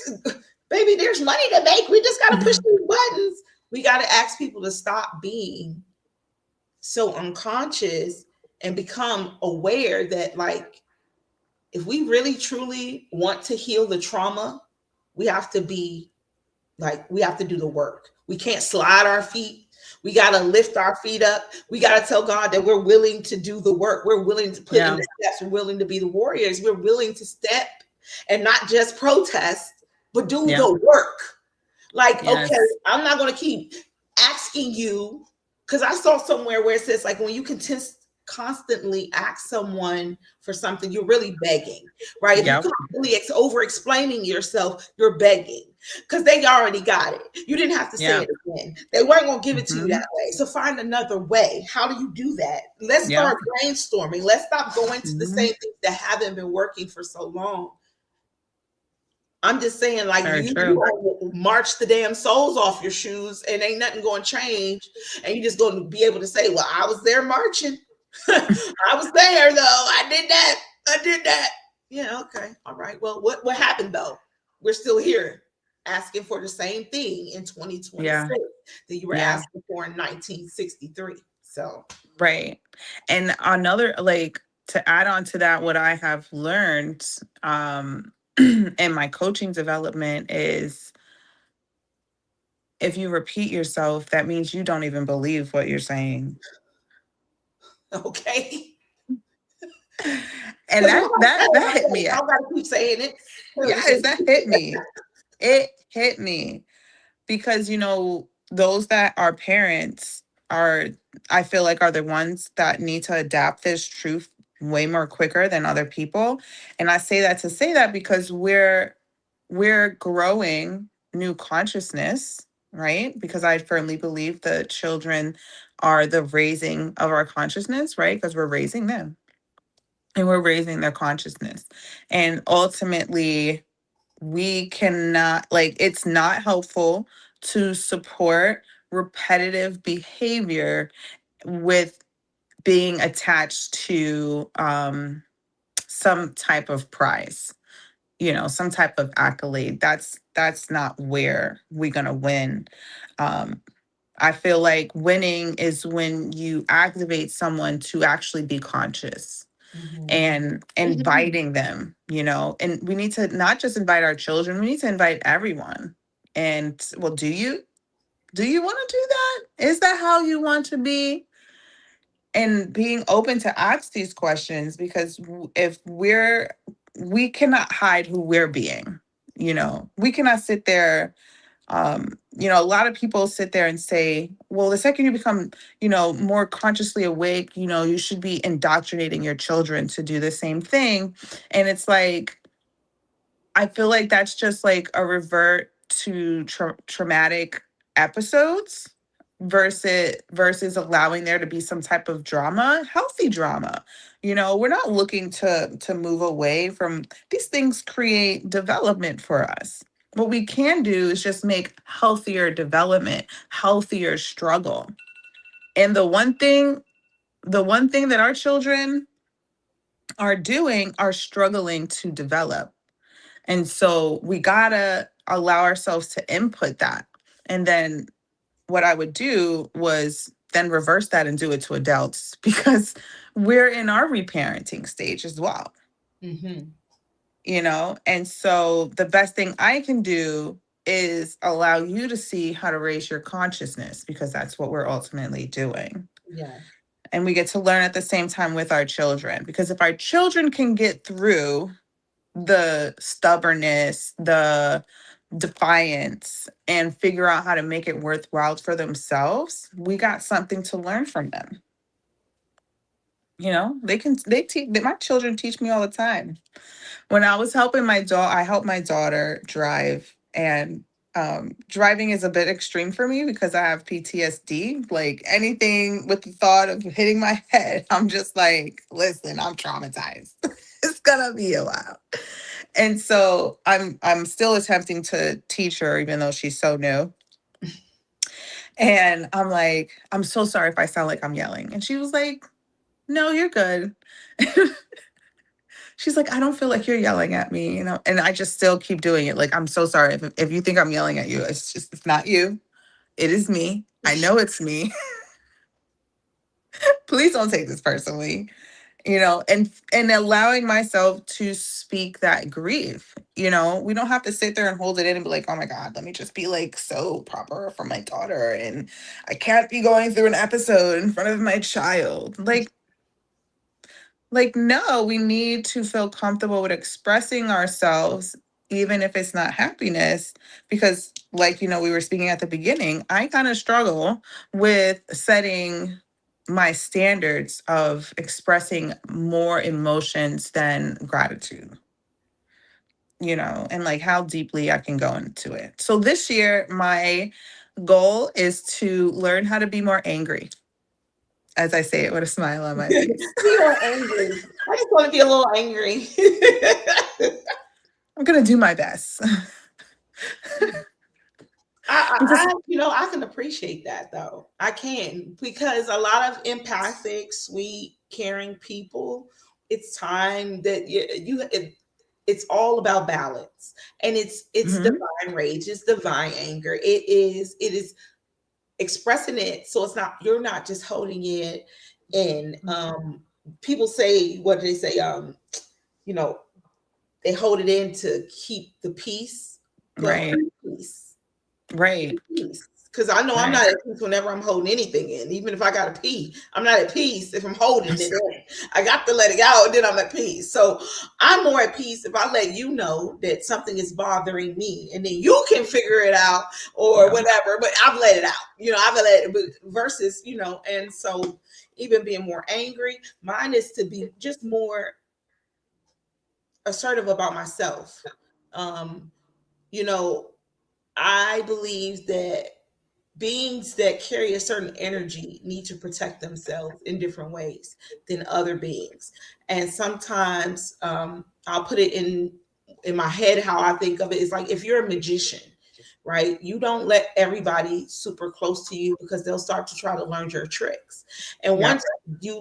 money to make. We just got to push these buttons. We got to ask people to stop being so unconscious and become aware that, like, if we really truly want to heal the trauma, we have to we have to do the work. We can't slide our feet. We got to lift our feet up. We got to tell God that we're willing to do the work. We're willing to put in the steps. We're willing to be the warriors. We're willing to step and not just protest, but do the work. Like, Yes. okay, I'm not going to keep asking you, because I saw somewhere where it says, like, when you constantly ask someone for something, you're really begging, right? If Yep. you constantly over explaining yourself, you're begging, because they already got it. You didn't have to say it again. They weren't going to give it to you that way. So find another way. How do you do that? Let's start brainstorming. Let's stop going to the same things that haven't been working for so long. I'm just saying, like, you march the damn soles off your shoes and ain't nothing going to change. And you're just going to be able to say, well, I was there marching. I was there, though. I did that. I did that. Yeah, okay. All right. Well, what happened, though? We're still here asking for the same thing in 2026 that you were asking for in 1963. So. Right. And another, like, to add on to that, what I have learned in my coaching development is, if you repeat yourself, that means you don't even believe what you're saying. Okay. And that hit me. I gotta keep saying it. Yes, that hit me. It hit me because, those that are parents I feel like, are the ones that need to adapt this truth way more quicker than other people. And I say that to say that because we're growing new consciousness, right? Because I firmly believe the children are the raising of our consciousness, right? Because we're raising them and we're raising their consciousness. And ultimately, we cannot, like, it's not helpful to support repetitive behavior with being attached to some type of prize, some type of accolade. That's not where we're gonna win. I feel like winning is when you activate someone to actually be conscious and inviting them, and we need to not just invite our children, we need to invite everyone. And, well, do you want to do that? Is that how you want to be? And being open to ask these questions, because if we cannot hide who we're being. We cannot sit there. A lot of people sit there and say, well, the second you become, more consciously awake, you should be indoctrinating your children to do the same thing. And it's like, I feel like that's just like a revert to traumatic episodes versus allowing there to be some type of drama, healthy drama. We're not looking to move away from these things. Create development for us. What we can do is just make healthier development, healthier struggle. And the one thing that our children are doing are struggling to develop. And so we gotta allow ourselves to input that. And then what I would do was then reverse that and do it to adults because we're in our reparenting stage as well. Mm-hmm. And so the best thing I can do is allow you to see how to raise your consciousness, because that's what we're ultimately doing. Yeah. And we get to learn at the same time with our children, because if our children can get through the stubbornness, the defiance, and figure out how to make it worthwhile for themselves, we got something to learn from them. My children teach me all the time. When I was helping I helped my daughter drive, and driving is a bit extreme for me because I have PTSD. Like anything with the thought of hitting my head, I'm just like, listen, I'm traumatized. It's gonna be a while. And so I'm still attempting to teach her, even though she's so new. And I'm like, I'm so sorry if I sound like I'm yelling. And she was like, no, you're good. She's like, I don't feel like you're yelling at me, and I just still keep doing it. Like, I'm so sorry if you think I'm yelling at you. It's not you. It is me. I know it's me. Please don't take this personally. And allowing myself to speak that grief. We don't have to sit there and hold it in and be like, oh my God, let me just be like so proper for my daughter. And I can't be going through an episode in front of my child. No, we need to feel comfortable with expressing ourselves, even if it's not happiness, because we were speaking at the beginning, I kind of struggle with setting my standards of expressing more emotions than gratitude, and like how deeply I can go into it. So this year, my goal is to learn how to be more angry, as I say it with a smile on my face. You are angry. I just want to be a little angry. I'm going to do my best. I can appreciate that though. I can, because a lot of empathic, sweet, caring people, it's time that it's all about balance, and it's divine rage, it's divine anger. It is expressing it, so you're not just holding it in. People say, what do they say? They hold it in to keep the peace, right? Peace. Right. Because I know I'm not at peace whenever I'm holding anything in. Even if I got to pee, I'm not at peace if I'm holding it in. I got to let it out, and then I'm at peace. So I'm more at peace if I let you know that something is bothering me, and then you can figure it out or whatever. But I've let it out. I've let it versus, and so even being more angry, mine is to be just more assertive about myself. I believe that beings that carry a certain energy need to protect themselves in different ways than other beings. And sometimes I'll put it in my head, how I think of it is like, if you're a magician, right? You don't let everybody super close to you, because they'll start to try to learn your tricks. And once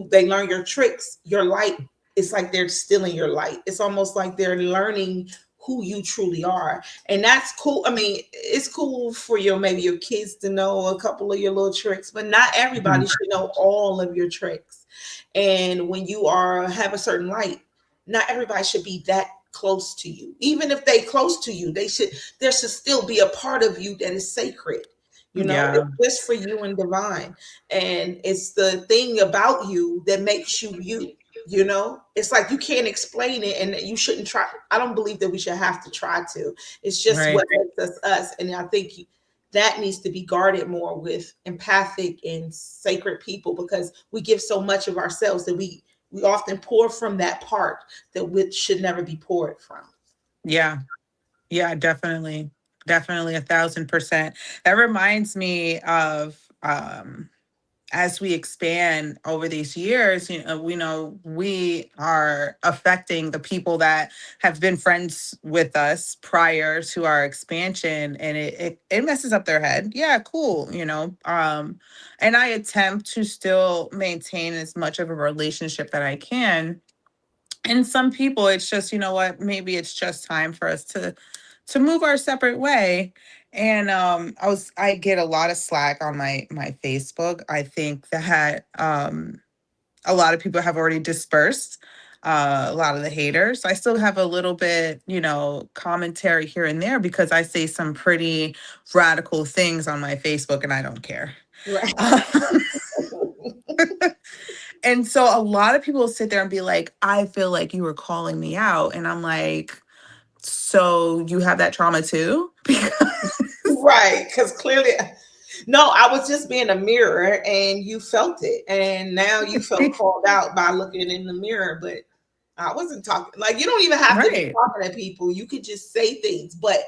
they learn your tricks, your light, it's like they're stealing your light. It's almost like they're learning who you truly are. And that's cool. I mean, it's cool for maybe your kids to know a couple of your little tricks, but not everybody should know all of your tricks. And when you have a certain light, not everybody should be that close to you. Even if they close to you, there should still be a part of you that is sacred. It's just for you and divine. And it's the thing about you that makes you you. It's like you can't explain it, and you shouldn't try. I don't believe that we should have to try to. It's just Right. what makes us us, and I think that needs to be guarded more with empathic and sacred people, because we give so much of ourselves that we often pour from that part that which should never be poured from. Yeah. Yeah, definitely. Definitely 1,000%. That reminds me of as we expand over these years, we are affecting the people that have been friends with us prior to our expansion, and it messes up their head. Yeah, cool. And I attempt to still maintain as much of a relationship that I can. And some people, it's just, you know what, maybe it's just time for us to move our separate way. And I get a lot of slack on my Facebook. I think that a lot of people have already dispersed, a lot of the haters. I still have a little bit, commentary here and there, because I say some pretty radical things on my Facebook and I don't care. Right. And so a lot of people will sit there and be like, I feel like you were calling me out. And I'm like, so you have that trauma too? Right, because clearly, no, I was just being a mirror, and you felt it, and now you felt called out by looking in the mirror. But I wasn't talking, like, you don't even have to be Right. talking to people. You could just say things, but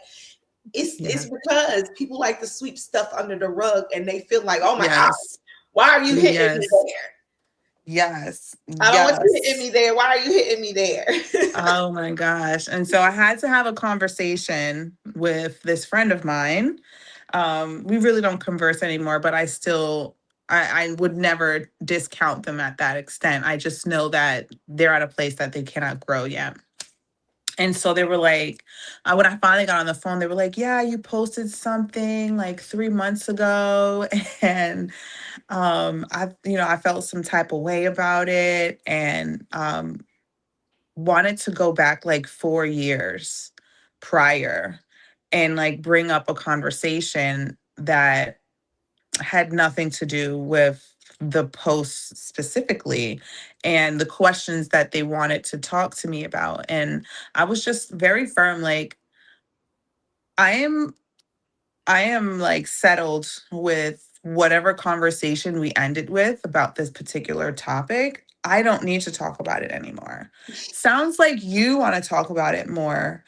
Yeah. it's because people like to sweep stuff under the rug, and they feel like, oh my God, Yes. why are you hitting me Yes. there? Yes. I don't want you hitting Yes. me there. Why are you hitting me there? Oh my gosh. And so I had to have a conversation with this friend of mine. We really don't converse anymore, but I would never discount them at that extent. I just know that they're at a place that they cannot grow yet. And so they were like, when I finally got on the phone, they were like, yeah, you posted something like 3 months ago. And I felt some type of way about it, and wanted to go back like 4 years prior and like bring up a conversation that had nothing to do with the posts specifically and the questions that they wanted to talk to me about. And I was just very firm, like, I am I am like settled with whatever conversation we ended with about this particular topic. I don't need to talk about it anymore. Sounds like you want to talk about it more,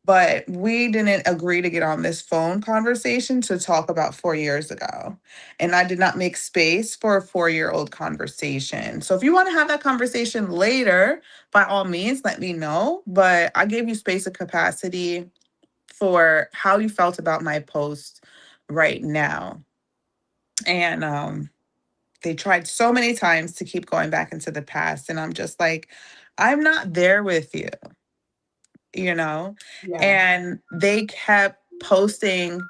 but we didn't agree to get on this phone conversation to talk about 4 years ago. And I did not make space for a 4-year-old conversation. So if you want to have that conversation later, by all means, let me know. But I gave you space and capacity for how you felt about my post right now. And they tried so many times to keep going back into the past. And I'm just like, I'm not there with you, you know? Yeah. And they kept posting.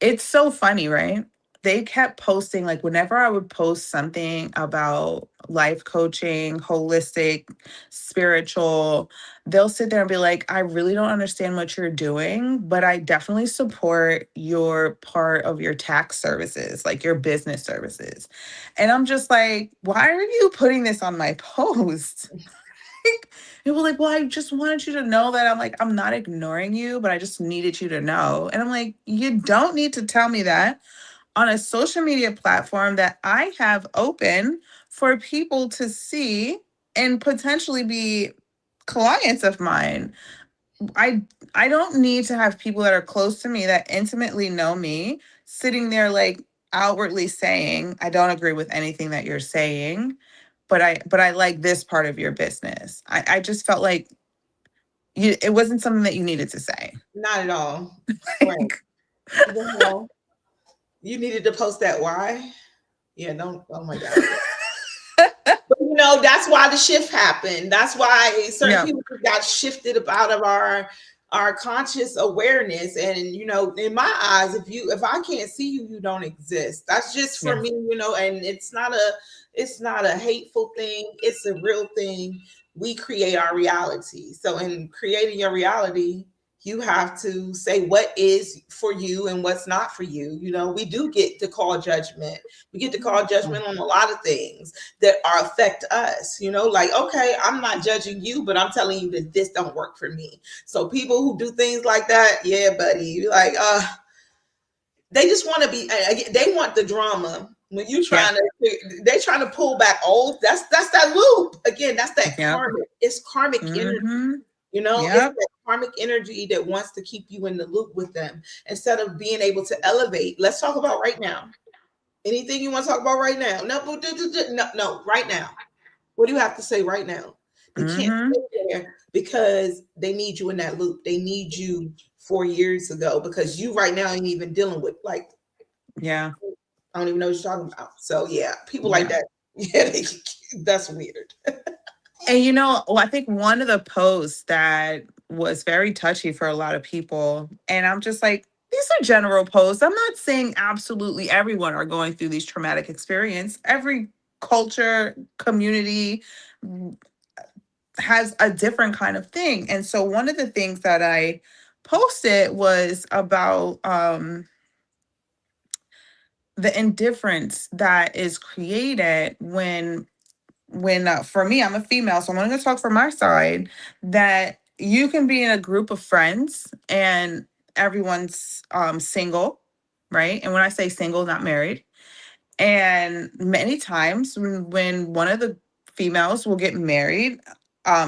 It's so funny, right? They kept posting, like, whenever I would post something about life coaching, holistic, spiritual, they'll sit there and be like, I really don't understand what you're doing, but I definitely support your part of your tax services, like your business services. And I'm just like, why are you putting this on my post? They were like, well, I just wanted you to know that. I'm like, I'm not ignoring you, but I just needed you to know. And I'm like, you don't need to tell me that on a social media platform that I have open for people to see and potentially be clients of mine. I I don't need to have people that are close to me that intimately know me sitting there like outwardly saying, I don't agree with anything that you're saying, but I like this part of your business. I just felt like it wasn't something that you needed to say. Not at all. Right. Well, you needed to post that. Why? Yeah, don't. Oh my God. But that's why the shift happened. That's why certain Yeah. people got shifted out of our conscious awareness. And in my eyes, if I can't see you, you don't exist. That's just for Yeah. me. And it's not a hateful thing. It's a real thing. We create our reality. So in creating your reality, You have to say what is for you and what's not for you. You know, we do get to call judgment. We get to call judgment on a lot of things that are affect us. You know, like, okay, I'm not judging you, but I'm telling you that this don't work for me. So people who do things like that, yeah, buddy, like, they just want to be. They want the drama. When you trying to, they trying to pull back. Oh, that's that loop again. That's that karmic. It's karmic energy. You know, it's that karmic energy that wants to keep you in the loop with them instead of being able to elevate. Let's talk about right now. Anything you want to talk about right now? No, right now. What do you have to say right now? They can't stay there because they need you in that loop. They need you 4 years ago because you right now ain't even dealing with like, I don't even know what you're talking about. So yeah, people like that, that's weird. And you know, I think one of the posts that was very touchy for a lot of people, and I'm just like, these are general posts. I'm not saying absolutely everyone are going through these traumatic experience. Every culture, community has a different kind of thing. And so one of the things that I posted was about the indifference that is created when for me, I'm a female, so I'm only going to talk from my side, that you can be in a group of friends and everyone's single, right? And when I say single, not married. And many times when one of the females will get married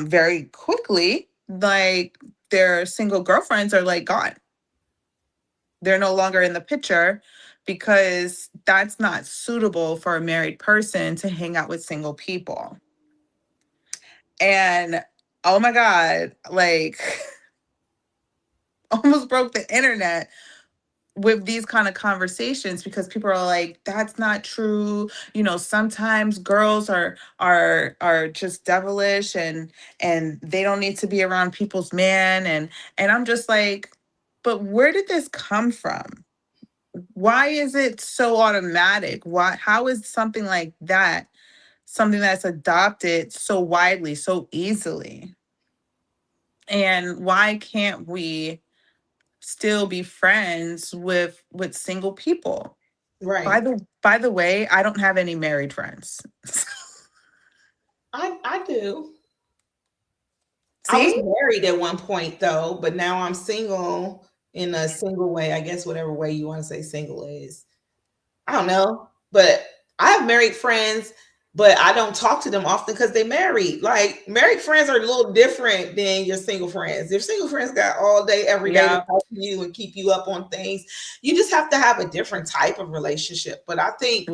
very quickly, like their single girlfriends are like gone. They're no longer in the picture because that's not suitable for a married person to hang out with single people. And oh my God, like almost broke the internet with these kind of conversations because people are like, that's not true. You know, sometimes girls are just devilish and they don't need to be around people's man. And I'm just like, but where did this come from? Why is it so automatic? How is something like that something that's adopted so widely, so easily? And why can't we still be friends with single people? Right. By the way, I don't have any married friends. I do. See? I was married at one point though, but now I'm single in a single way. I guess whatever way you want to say single is. I don't know. But I have married friends, but I don't talk to them often because they married. Like married friends are a little different than your single friends. Your single friends got all day, every day to talk to you and keep you up on things. You just have to have a different type of relationship. But I think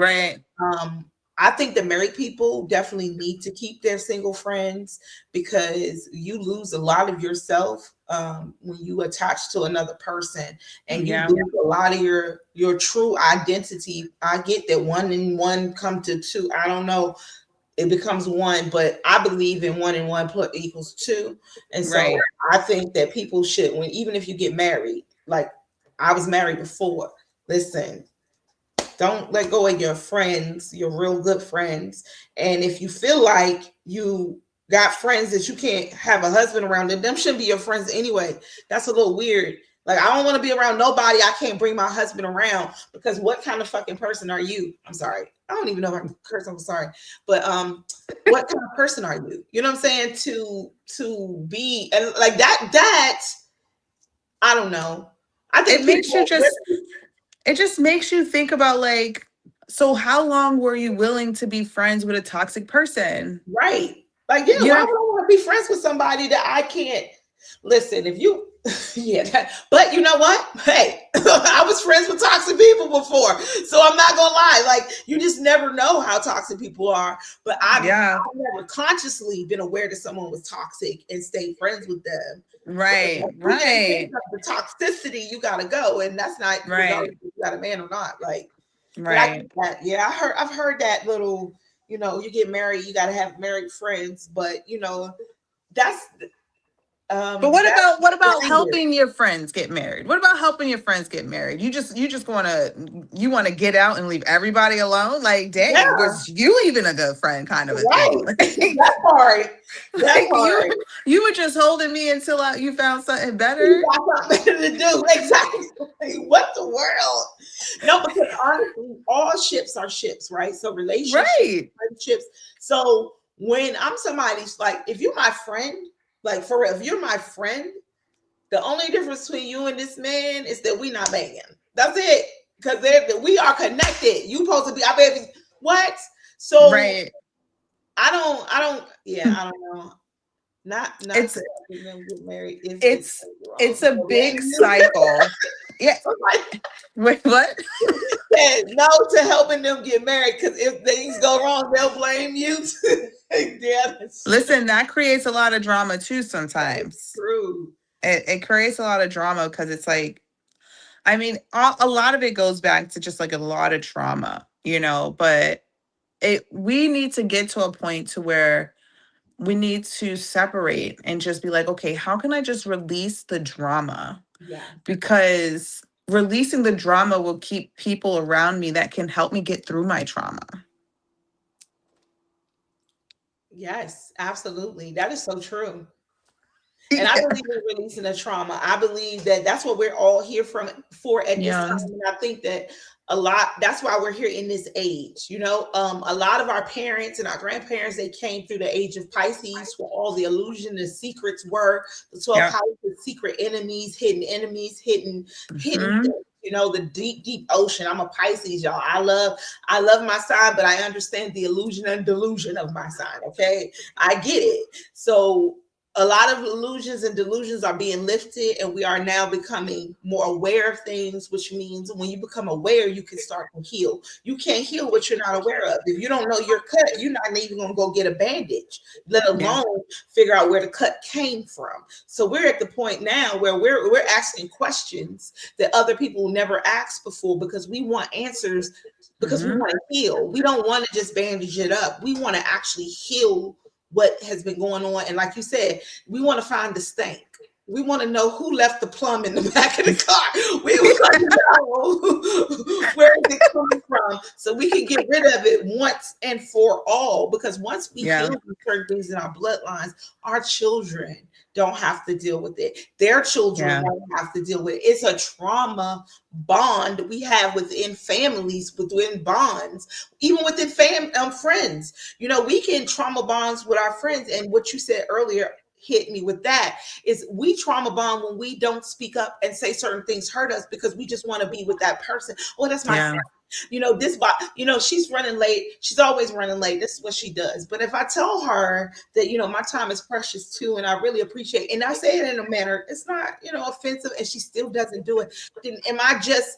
I think the married people definitely need to keep their single friends because you lose a lot of yourself when you attach to another person, and you lose a lot of your true identity. I get that one and one come to two. I don't know. It becomes one, but I believe in one and one equals two. And so I think that people should, even if you get married, like I was married before, listen, don't let go of your friends, your real good friends. And if you feel like you got friends that you can't have a husband around, them shouldn't be your friends anyway. That's a little weird. Like, I don't want to be around nobody I can't bring my husband around, because what kind of fucking person are you? I'm sorry. I don't even know if I'm cursing. I'm sorry. But what kind of person are you? You know what I'm saying? To be, and like that, I don't know. I think it makes you just, it just makes you think about, like, so how long were you willing to be friends with a toxic person? Right. Like, why would I want to be friends with somebody that I can't listen? If you but you know what? Hey, I was friends with toxic people before. So I'm not gonna lie. Like, you just never know how toxic people are. But I've never consciously been aware that someone was toxic and stayed friends with them. Right. The toxicity, you gotta go. And that's not regardless if you got a man or not. Like, I've heard that little, you get married, you gotta have married friends, but that's But what That's about dangerous. helping your friends get married? What about helping your friends get married? You just want to get out and leave everybody alone? Like, dang, Yeah, was you even a good friend kind of a thing? right. That part. That Like part. you were just holding me until you found something You better. got something better to do. Exactly. What the world? No, because honestly, all ships are ships, right? So relationships, Right. friendships. So when I'm somebody's like, if you're my friend, like for real, if you're my friend, the only difference between you and this man is that we not banging. That's it. Because we are connected. You supposed to be, I baby. What? So Right. yeah, I don't know. Not It's to helping them get married is it's wrong. it's a So big letting you cycle. Yeah. somebody Wait, what? said no to helping them get married because if things go wrong, they'll blame you. Yeah, that's Listen, that creates a lot of drama too sometimes. true. It creates a lot of drama because it's like, I mean, a lot of it goes back to just like a lot of trauma, but we need to get to a point to where we need to separate and just be like, okay, how can I just release the drama? Yeah. Because releasing the drama will keep people around me that can help me get through my trauma. Yes, absolutely. That is so true. And I Yeah. believe in releasing the trauma. I believe that that's what we're all here for at this Yeah. time. And I think that that's why we're here in this age. A lot of our parents and our grandparents, they came through the age of Pisces where all the illusion, the secrets were the 12 Yeah. houses, secret enemies, hidden Hmm. things. The deep, deep ocean. I'm a Pisces, y'all. I love my sign, but I understand the illusion and delusion of my sign. Okay. I get it. So a lot of illusions and delusions are being lifted, and we are now becoming more aware of things, which means when you become aware, you can start to heal. You can't heal what you're not aware of. If you don't know you're cut, you're not even going to go get a bandage, let Yeah. alone figure out where the cut came from. So we're at the point now where we're asking questions that other people never asked before because we want answers, because we Hmm. want to heal. We don't want to just bandage it up. We want to actually heal what has been going on. And like you said, we want to find the stank. We want to know who left the plum in the back of the car. We want to know where is it coming from so we can get rid of it once and for all. Because once we Yeah. heal certain things in our bloodlines, our children don't have to deal with it. Their children Yeah. won't have to deal with it. It's a trauma bond we have within families, within bonds, even within friends. We can trauma bonds with our friends. And what you said earlier hit me with that is we trauma bond when we don't speak up and say certain things hurt us because we just want to be with that person. Oh, that's my Yeah. friend. She's running late. She's always running late. This is what she does. But if I tell her that, my time is precious too, and I really appreciate, and I say it in a manner, it's not, offensive, and she still doesn't do it, then am I just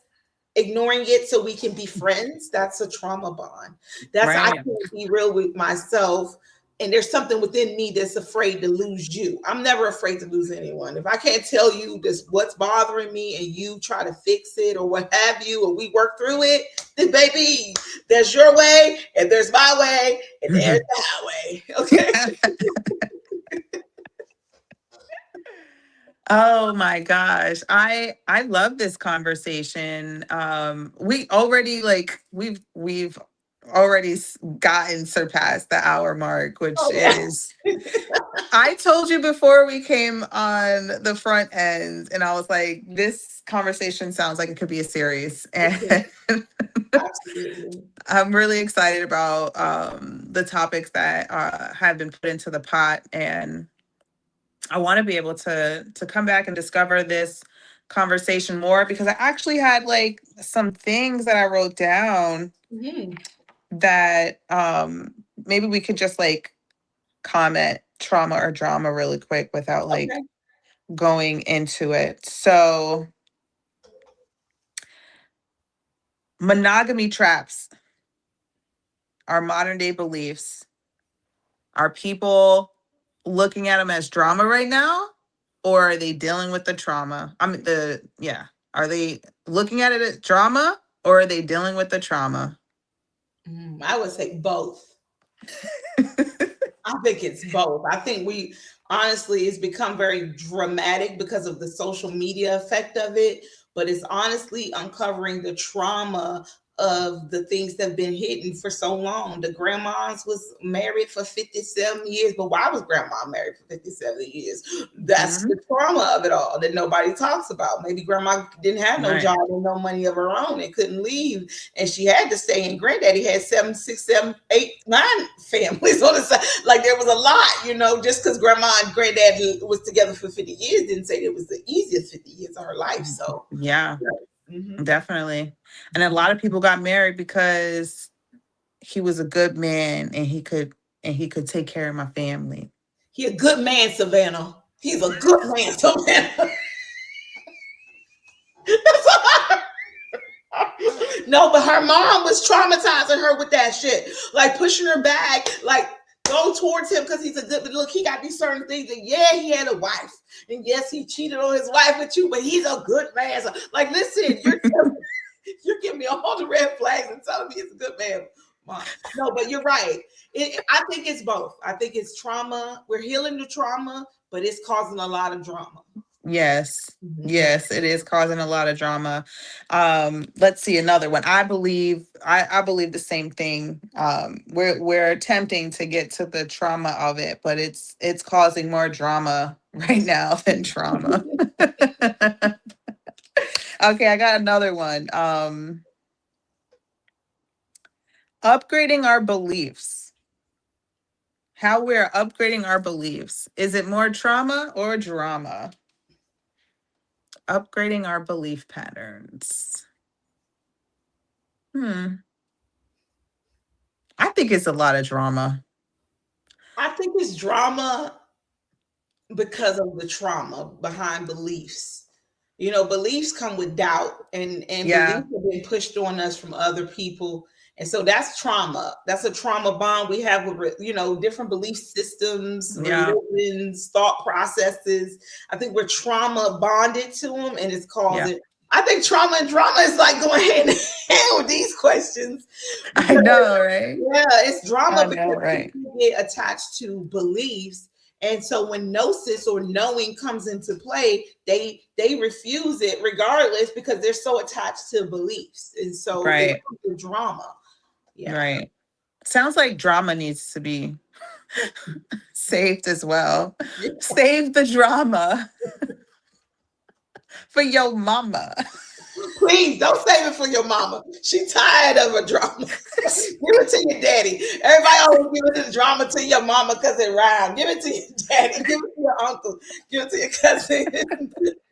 ignoring it so we can be friends? That's a trauma bond. I Right. can't be real with myself. And there's something within me that's afraid to lose you. I'm never afraid to lose anyone. If I can't tell you this what's bothering me and you try to fix it or what have you, or we work through it, then baby, there's your way and there's my way and there's the highway. Okay. Oh my gosh. I love this conversation. We already we've already gotten surpassed the hour mark, which Oh yeah. is, I told you before we came on the front end, and I was like, this conversation sounds like it could be a series. And Absolutely. I'm really excited about the topics that have been put into the pot, and I want to be able to come back and discover this conversation more, because I actually had like some things that I wrote down Mhm. that maybe we could just like comment trauma or drama really quick without like Okay. going into it. So, monogamy traps are modern day beliefs. Are people looking at them as drama right now, or are they dealing with the trauma? Yeah. Are they looking at it as drama, or are they dealing with the trauma? I would say both. I think it's both. I think honestly, it's become very dramatic because of the social media effect of it. But it's honestly uncovering the trauma of the things that have been hidden for so long. The grandmas was married for 57 years, but why was grandma married for 57 years? That's Mhm. the trauma of it all that nobody talks about. Maybe grandma didn't have no Right. job and no money of her own and couldn't leave, and she had to stay. And granddaddy had 7, 6, 7, 8, 9 families on the side. Like there was a lot, just because grandma and granddad was together for 50 years didn't say it was the easiest 50 years of her life. So, Yeah, mhm. definitely. And a lot of people got married because he was a good man and he could take care of my family. He a good man, Savannah. He's a good man, Savannah. No, but her mom was traumatizing her with that shit, like pushing her back, like go towards him because he's a good. But look, he got these certain things. And yeah, he had a wife, and yes, he cheated on his wife with you, but he's a good man. So, like, listen, you're giving me all the red flags and telling me he's a good man. Mom. No, but you're right. I think it's both. I think it's trauma. We're healing the trauma, but it's causing a lot of drama. Yes. Mhm. Yes, it is causing a lot of drama. Let's see another one. I believe the same thing. We're attempting to get to the trauma of it, but it's causing more drama right now than trauma. Okay, I got another one. Upgrading our beliefs. How we're upgrading our beliefs. Is it more trauma or drama? Upgrading our belief patterns. Hmm. I think it's a lot of drama. I think it's drama because of the trauma behind beliefs. Beliefs come with doubt, and Yeah. beliefs have been pushed on us from other people. And so that's trauma. That's a trauma bond we have with, different belief systems, Yeah. religions, thought processes. I think we're trauma bonded to them, and it's Yeah. causing. I think trauma and drama is like going hand in hand with these questions I because, know, right? yeah, it's I drama know, because right? people get attached to beliefs, and so when gnosis or knowing comes into play, they refuse it regardless because they're so attached to beliefs, and so it Right. becomes a drama. Yeah. Right. Sounds like drama needs to be saved as well. Save the drama for your mama. Please don't save it for your mama. She tired of a drama. Give it to your daddy. Everybody always give it the drama to your mama because it rhymes. Give it to your daddy. Give it to your uncle. Give it to your cousin.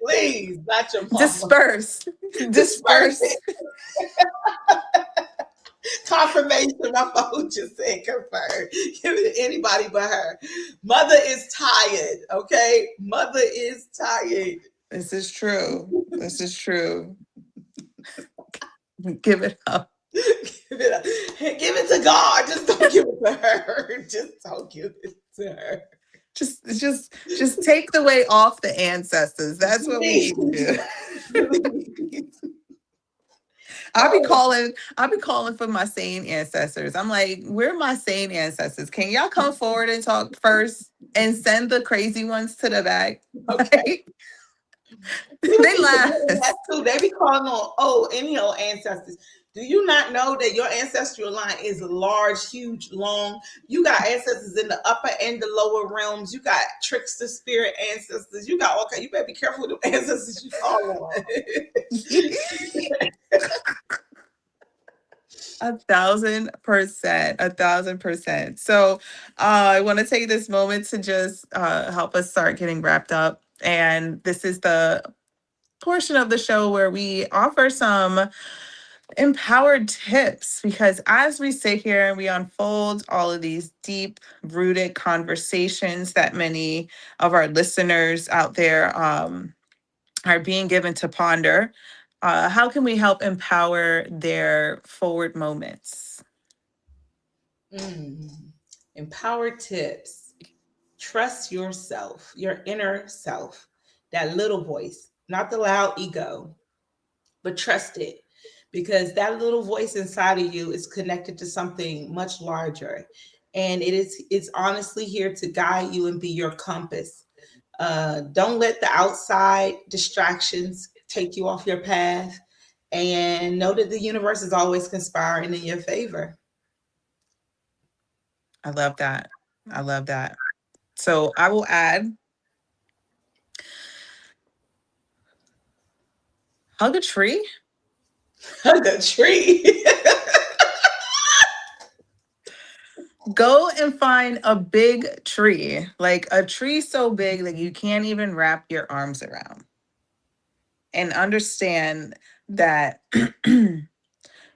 Please, not your mama. Disperse. Disperse Disperse. it. Confirmation. My phone just said confirmed. Give it to anybody but her. Mother is tired. Okay, mother is tired. This is true. This is true. Give it up. Give it to God. Just don't give it to her. Just don't give it to her. Just take the weight off the ancestors. That's what we Please. need to do. Please. I'll be calling for my sane ancestors. I'm like, where are my sane ancestors? Can y'all come forward and talk first and send the crazy ones to the back? Okay. Like, People they be forgetting that last. too. They be calling on, any old ancestors. Do you not know that your ancestral line is large, huge, long? You got ancestors in the upper and the lower realms. You got trickster spirit ancestors. You got okay. You better be careful with the ancestors you call on. 1,000%, 1,000%. So I want to take this moment to just help us start getting wrapped up. And this is the portion of the show where we offer some empowered tips because as we sit here and we unfold all of these deep rooted conversations that many of our listeners out there are being given to ponder, how can we help empower their forward moments? Mm. Empowered tips. Trust yourself, your inner self, that little voice, not the loud ego, but trust it because that little voice inside of you is connected to something much larger. and it's honestly here to guide you and be your compass. Don't let the outside distractions take you off your path, and know that the universe is always conspiring in your favor. I love that. I love that. So I will add, hug a tree. The tree. Go and find a big tree, like a tree so big that you can't even wrap your arms around. And understand that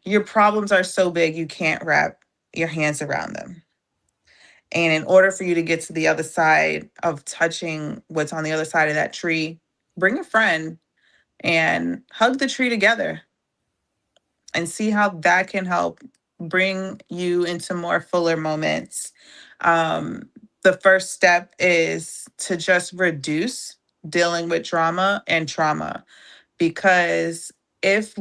your problems are so big you can't wrap your hands around them. And in order for you to get to the other side of touching what's on the other side of that tree, bring a friend and hug the tree together and see how that can help bring you into more fuller moments. Um, the first step is to just reduce dealing with drama and trauma, because if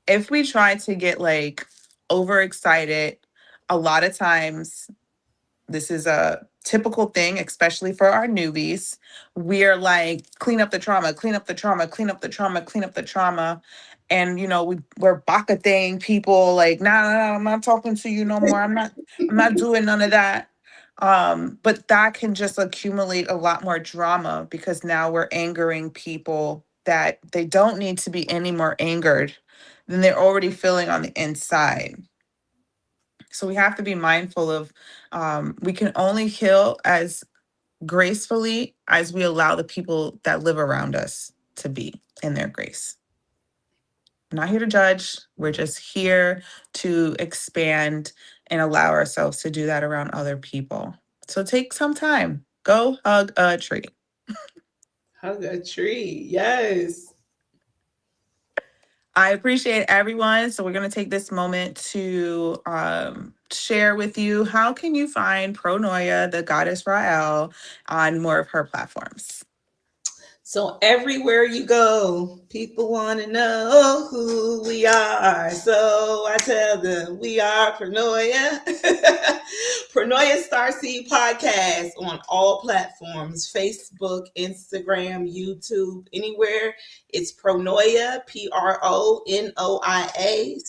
if we try to get like overexcited, a lot of times this is a typical thing, especially for our newbies. We're like, clean up the trauma, clean up the trauma, clean up the trauma, clean up the trauma. And we're baka thing people like, nah, I'm not talking to you no more. I'm not doing none of that. But that can just accumulate a lot more drama, because now we're angering people that they don't need to be any more angered than they're already feeling on the inside. So we have to be mindful of, we can only heal as gracefully as we allow the people that live around us to be in their grace. We're not here to judge. We're just here to expand and allow ourselves to do that around other people. So take some time. Go hug a tree. Hug a tree. Yes. I appreciate everyone. So we're going to take this moment to share with you, how can you find Pronoia, the goddess Rael, on more of her platforms? So everywhere you go, people want to know who we are. So I tell them we are Pronoia. Pronoia Starseed Podcast on all platforms: Facebook, Instagram, YouTube, anywhere. It's Pronoia, Pronoia,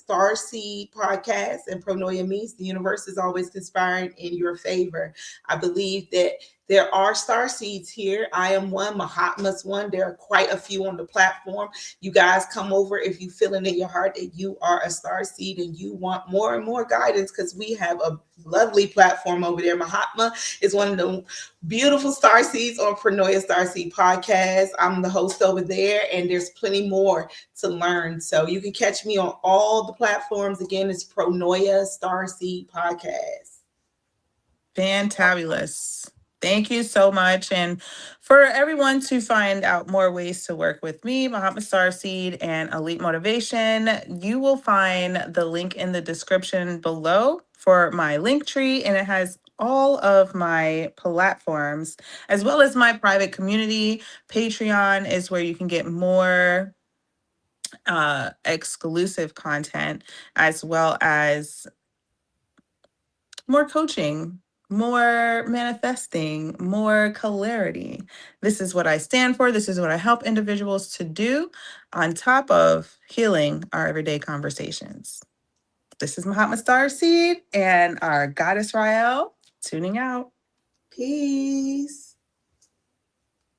Starseed Podcast. And Pronoia means the universe is always conspiring in your favor. I believe that there are star seeds here. I am one. Mahatma's one. There are quite a few on the platform. You guys come over if you feel it in your heart that you are a star seed and you want more and more guidance, because we have a lovely platform over there. Mahatma is one of the beautiful star seeds on Pronoia Starseed Podcast. I'm the host over there, and there's plenty more to learn. So you can catch me on all the platforms. Again, it's Pronoia Starseed Podcast. Fantabulous. Thank you so much. And for everyone to find out more ways to work with me, Mahatma Starseed, and Elite Motivation, you will find the link in the description below for my link tree, and it has all of my platforms as well as my private community. Patreon is where you can get more exclusive content, as well as more coaching, more manifesting, more clarity. This is what I stand for. This is what I help individuals to do, on top of healing our everyday conversations. This is Mahatma Starseed and our goddess Rael, tuning out. Peace.